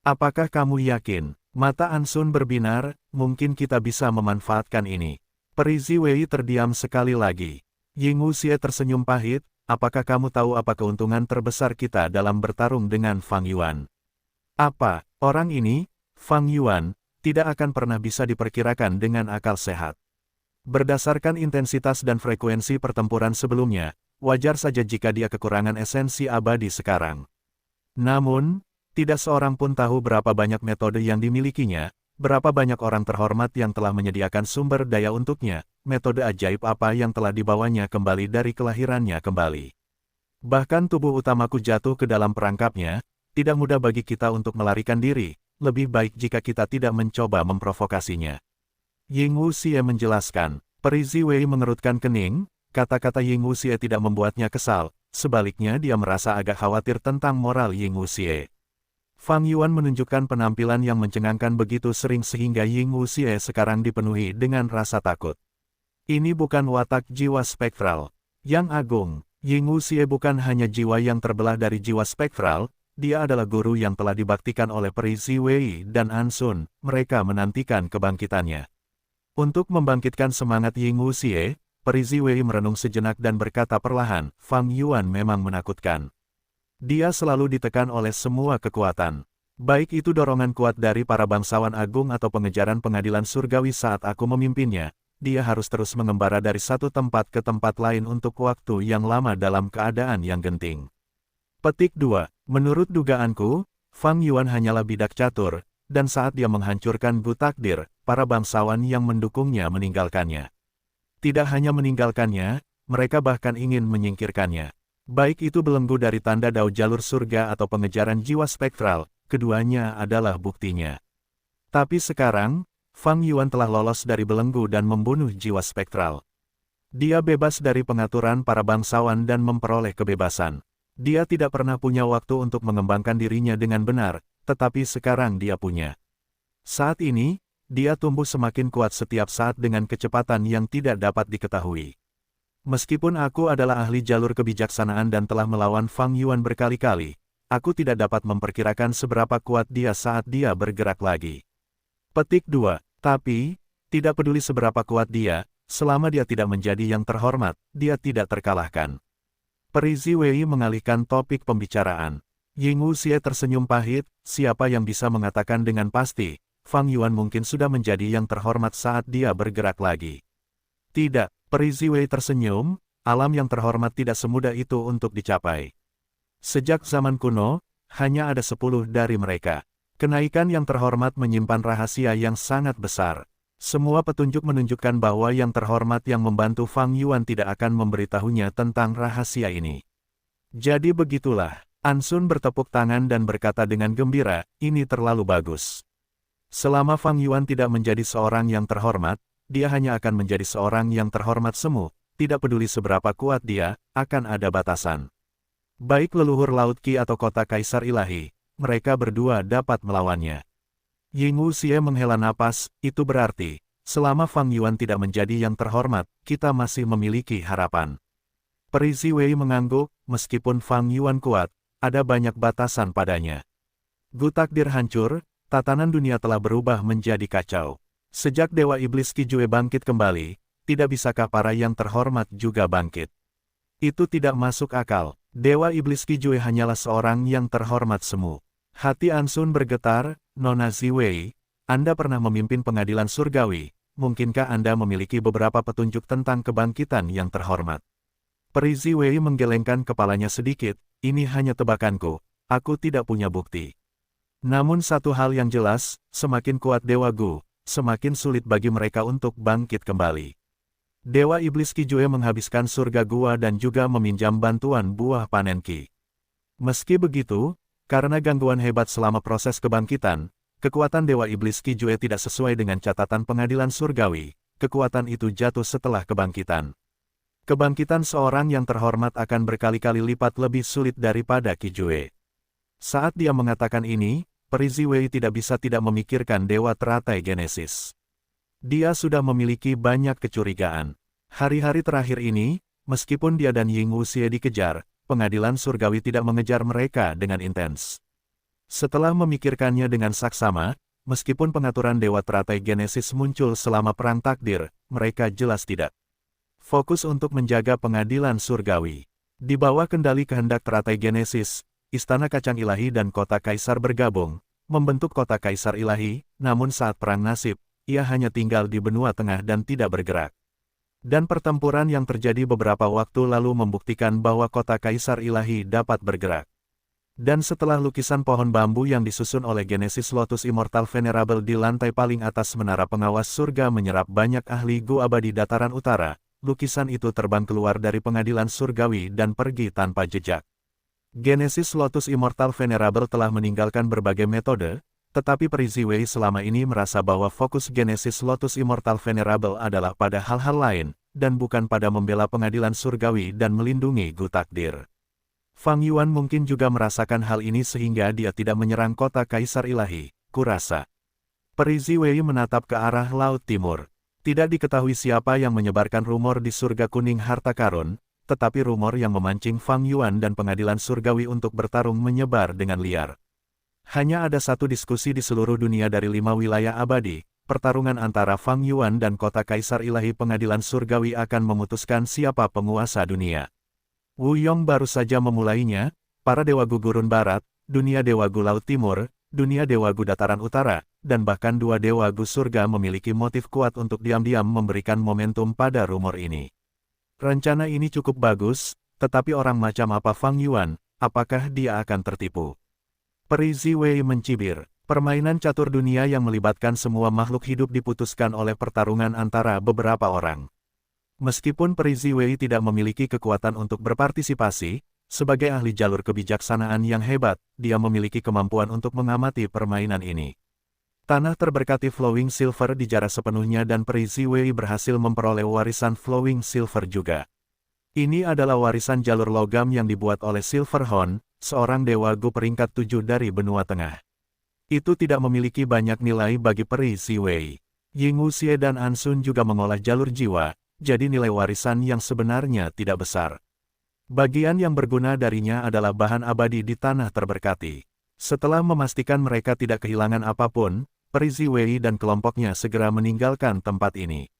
A: Apakah kamu yakin? Mata Ansun berbinar, mungkin kita bisa memanfaatkan ini. Peri Ziwei terdiam sekali lagi. Ying Wuxie tersenyum pahit, apakah kamu tahu apa keuntungan terbesar kita dalam bertarung dengan Fang Yuan? Apa, orang ini, Fang Yuan, tidak akan pernah bisa diperkirakan dengan akal sehat. Berdasarkan intensitas dan frekuensi pertempuran sebelumnya, wajar saja jika dia kekurangan esensi abadi sekarang. Namun, tidak seorang pun tahu berapa banyak metode yang dimilikinya, berapa banyak orang terhormat yang telah menyediakan sumber daya untuknya, metode ajaib apa yang telah dibawanya kembali dari kelahirannya kembali. Bahkan tubuh utamaku jatuh ke dalam perangkapnya, tidak mudah bagi kita untuk melarikan diri, lebih baik jika kita tidak mencoba memprovokasinya. Ying Wuxie menjelaskan. Peri Ziwei mengerutkan kening. Kata-kata Ying Wuxie tidak membuatnya kesal, sebaliknya dia merasa agak khawatir tentang moral Ying Wuxie. Fang Yuan menunjukkan penampilan yang mencengangkan begitu sering sehingga Ying Wuxie sekarang dipenuhi dengan rasa takut. Ini bukan watak jiwa spektral. Yang agung, Ying Wuxie bukan hanya jiwa yang terbelah dari jiwa spektral, dia adalah guru yang telah dibaktikan oleh Peri Ziwei dan Ansun, mereka menantikan kebangkitannya. Untuk membangkitkan semangat Ying Wuxie, Peri Ziwei merenung sejenak dan berkata perlahan, Fang Yuan memang menakutkan. Dia selalu ditekan oleh semua kekuatan. Baik itu dorongan kuat dari para bangsawan agung atau pengejaran pengadilan surgawi saat aku memimpinnya, dia harus terus mengembara dari satu tempat ke tempat lain untuk waktu yang lama dalam keadaan yang genting. Petik 2. Menurut dugaanku, Fang Yuan hanyalah bidak catur, dan saat dia menghancurkan Gu Takdir, para bangsawan yang mendukungnya meninggalkannya. Tidak hanya meninggalkannya, mereka bahkan ingin menyingkirkannya. Baik itu belenggu dari tanda dao jalur surga atau pengejaran jiwa spektral, keduanya adalah buktinya. Tapi sekarang, Fang Yuan telah lolos dari belenggu dan membunuh jiwa spektral. Dia bebas dari pengaturan para bangsawan dan memperoleh kebebasan. Dia tidak pernah punya waktu untuk mengembangkan dirinya dengan benar, tetapi sekarang dia punya. Saat ini, dia tumbuh semakin kuat setiap saat dengan kecepatan yang tidak dapat diketahui. Meskipun aku adalah ahli jalur kebijaksanaan dan telah melawan Fang Yuan berkali-kali, aku tidak dapat memperkirakan seberapa kuat dia saat dia bergerak lagi. Petik 2. Tapi, tidak peduli seberapa kuat dia, selama dia tidak menjadi yang terhormat, dia tidak terkalahkan. Peri Ziwei mengalihkan topik pembicaraan. Ying Wuxie tersenyum pahit, siapa yang bisa mengatakan dengan pasti, Fang Yuan mungkin sudah menjadi yang terhormat saat dia bergerak lagi. Tidak, Peri Ziwei tersenyum, alam yang terhormat tidak semudah itu untuk dicapai. Sejak zaman kuno, hanya ada 10 dari mereka. Kenaikan yang terhormat menyimpan rahasia yang sangat besar. Semua petunjuk menunjukkan bahwa yang terhormat yang membantu Fang Yuan tidak akan memberitahunya tentang rahasia ini. Jadi begitulah, Ansun bertepuk tangan dan berkata dengan gembira, ini terlalu bagus. Selama Fang Yuan tidak menjadi seorang yang terhormat, dia hanya akan menjadi seorang yang terhormat semu, tidak peduli seberapa kuat dia, akan ada batasan. Baik leluhur Laut Qi atau kota Kaisar Ilahi, mereka berdua dapat melawannya. Ying Wuxie menghela napas, itu berarti, selama Fang Yuan tidak menjadi yang terhormat, kita masih memiliki harapan. Peri Ziwei mengangguk, meskipun Fang Yuan kuat, ada banyak batasan padanya. Gu takdir hancur, tatanan dunia telah berubah menjadi kacau. Sejak Dewa Iblis Qijue bangkit kembali, tidak bisakah para yang terhormat juga bangkit? Itu tidak masuk akal. Dewa Iblis Qijue hanyalah seorang yang terhormat semu. Hati Ansun bergetar, Nona Ziwei, Anda pernah memimpin pengadilan surgawi, mungkinkah Anda memiliki beberapa petunjuk tentang kebangkitan yang terhormat? Peri Ziwei menggelengkan kepalanya sedikit, ini hanya tebakanku, aku tidak punya bukti. Namun satu hal yang jelas, semakin kuat Dewa Gu, semakin sulit bagi mereka untuk bangkit kembali. Dewa Iblis Qijue menghabiskan surga gua dan juga meminjam bantuan buah panen Qi. Meski begitu, karena gangguan hebat selama proses kebangkitan, kekuatan Dewa Iblis Qijue tidak sesuai dengan catatan pengadilan surgawi, kekuatan itu jatuh setelah kebangkitan. Kebangkitan seorang yang terhormat akan berkali-kali lipat lebih sulit daripada Qijue. Saat dia mengatakan ini, Peri Ziwei tidak bisa tidak memikirkan Dewa Teratai Genesis. Dia sudah memiliki banyak kecurigaan. Hari-hari terakhir ini, meskipun dia dan Ying Wuxie dikejar, pengadilan surgawi tidak mengejar mereka dengan intens. Setelah memikirkannya dengan saksama, meskipun pengaturan Dewa Teratai Genesis muncul selama perang takdir, mereka jelas tidak fokus untuk menjaga pengadilan surgawi. Di bawah kendali kehendak Teratai Genesis, Istana Kacang Ilahi dan Kota Kaisar bergabung, membentuk Kota Kaisar Ilahi, namun saat perang nasib, ia hanya tinggal di benua tengah dan tidak bergerak. Dan pertempuran yang terjadi beberapa waktu lalu membuktikan bahwa Kota Kaisar Ilahi dapat bergerak. Dan setelah lukisan pohon bambu yang disusun oleh Genesis Lotus Immortal Venerable di lantai paling atas menara pengawas surga menyerap banyak ahli Gu abadi dataran utara, lukisan itu terbang keluar dari pengadilan surgawi dan pergi tanpa jejak. Genesis Lotus Immortal Venerable telah meninggalkan berbagai metode, tetapi Peri Ziwei selama ini merasa bahwa fokus Genesis Lotus Immortal Venerable adalah pada hal-hal lain, dan bukan pada membela pengadilan surgawi dan melindungi Gu Takdir. Fang Yuan mungkin juga merasakan hal ini sehingga dia tidak menyerang Kota Kaisar Ilahi, kurasa. Peri Ziwei menatap ke arah Laut Timur. Tidak diketahui siapa yang menyebarkan rumor di surga kuning harta karun, tetapi rumor yang memancing Fang Yuan dan pengadilan surgawi untuk bertarung menyebar dengan liar. Hanya ada satu diskusi di seluruh dunia dari 5 wilayah abadi, pertarungan antara Fang Yuan dan Kota Kaisar Ilahi pengadilan surgawi akan memutuskan siapa penguasa dunia. Wu Yong baru saja memulainya, para Dewa Gu Gurun Barat, dunia Dewa Gu Laut Timur, dunia Dewa Gu Dataran Utara, dan bahkan 2 Dewa Gu Surga memiliki motif kuat untuk diam-diam memberikan momentum pada rumor ini. Rencana ini cukup bagus, tetapi orang macam apa Fang Yuan, apakah dia akan tertipu? Peri Ziwei mencibir, permainan catur dunia yang melibatkan semua makhluk hidup diputuskan oleh pertarungan antara beberapa orang. Meskipun Peri Ziwei tidak memiliki kekuatan untuk berpartisipasi, sebagai ahli jalur kebijaksanaan yang hebat, dia memiliki kemampuan untuk mengamati permainan ini. Tanah terberkati Flowing Silver dijarah sepenuhnya dan Peri Ziwei berhasil memperoleh warisan Flowing Silver juga. Ini adalah warisan jalur logam yang dibuat oleh Silverhorn, seorang Dewa Gu peringkat 7 dari benua tengah. Itu tidak memiliki banyak nilai bagi Peri Ziwei. Ying Wuxie dan Ansun juga mengolah jalur jiwa, jadi nilai warisan yang sebenarnya tidak besar. Bagian yang berguna darinya adalah bahan abadi di tanah terberkati. Setelah memastikan mereka tidak kehilangan apapun, Peri Ziwei dan kelompoknya segera meninggalkan tempat ini.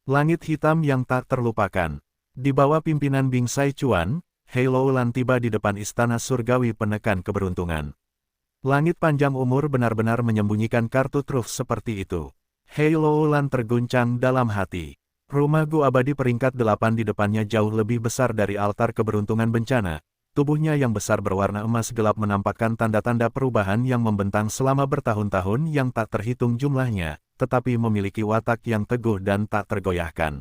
A: Langit hitam yang tak terlupakan. Di bawah pimpinan Bing Sai Chuan, Hei Loulan tiba di depan istana surgawi penekan keberuntungan. Langit panjang umur benar-benar menyembunyikan kartu truf seperti itu. Hei Loulan terguncang dalam hati. Rumah Gu abadi peringkat 8 di depannya jauh lebih besar dari altar keberuntungan bencana. Tubuhnya yang besar berwarna emas gelap menampakkan tanda-tanda perubahan yang membentang selama bertahun-tahun yang tak terhitung jumlahnya, tetapi memiliki watak yang teguh dan tak tergoyahkan.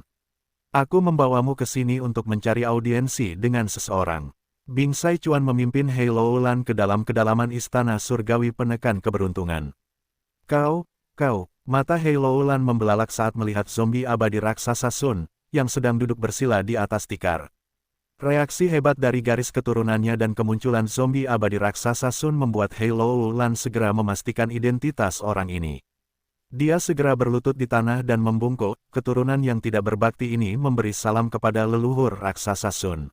A: Aku membawamu ke sini untuk mencari audiensi dengan seseorang. Bing Sai Chuan memimpin Hei Loulan ke dalam kedalaman istana surgawi penekan keberuntungan. Kau, mata Hei Loulan membelalak saat melihat zombie abadi raksasa Sun, yang sedang duduk bersila di atas tikar. Reaksi hebat dari garis keturunannya dan kemunculan zombie abadi raksasa Sun membuat Hei Lou Lan segera memastikan identitas orang ini. Dia segera berlutut di tanah dan membungkuk. Keturunan yang tidak berbakti ini memberi salam kepada leluhur raksasa Sun.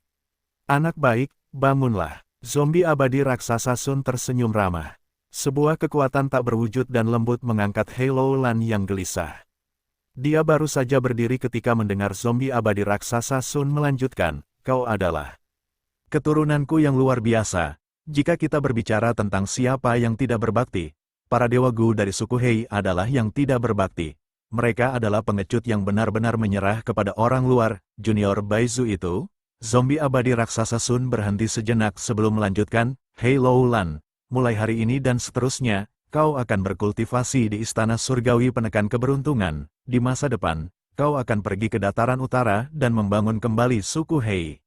A: Anak baik, bangunlah. Zombie abadi raksasa Sun tersenyum ramah. Sebuah kekuatan tak berwujud dan lembut mengangkat Hei Lou Lan yang gelisah. Dia baru saja berdiri ketika mendengar zombie abadi raksasa Sun melanjutkan, "Kau adalah keturunanku yang luar biasa. Jika kita berbicara tentang siapa yang tidak berbakti, para dewa Gu dari suku Hei adalah yang tidak berbakti. Mereka adalah pengecut yang benar-benar menyerah kepada orang luar." Junior Baizu itu, zombie abadi raksasa Sun berhenti sejenak sebelum melanjutkan, "Hei Lou Lan, mulai hari ini dan seterusnya, kau akan berkultivasi di istana surgawi penekan keberuntungan. Di masa depan, kau akan pergi ke dataran utara dan membangun kembali suku Hei.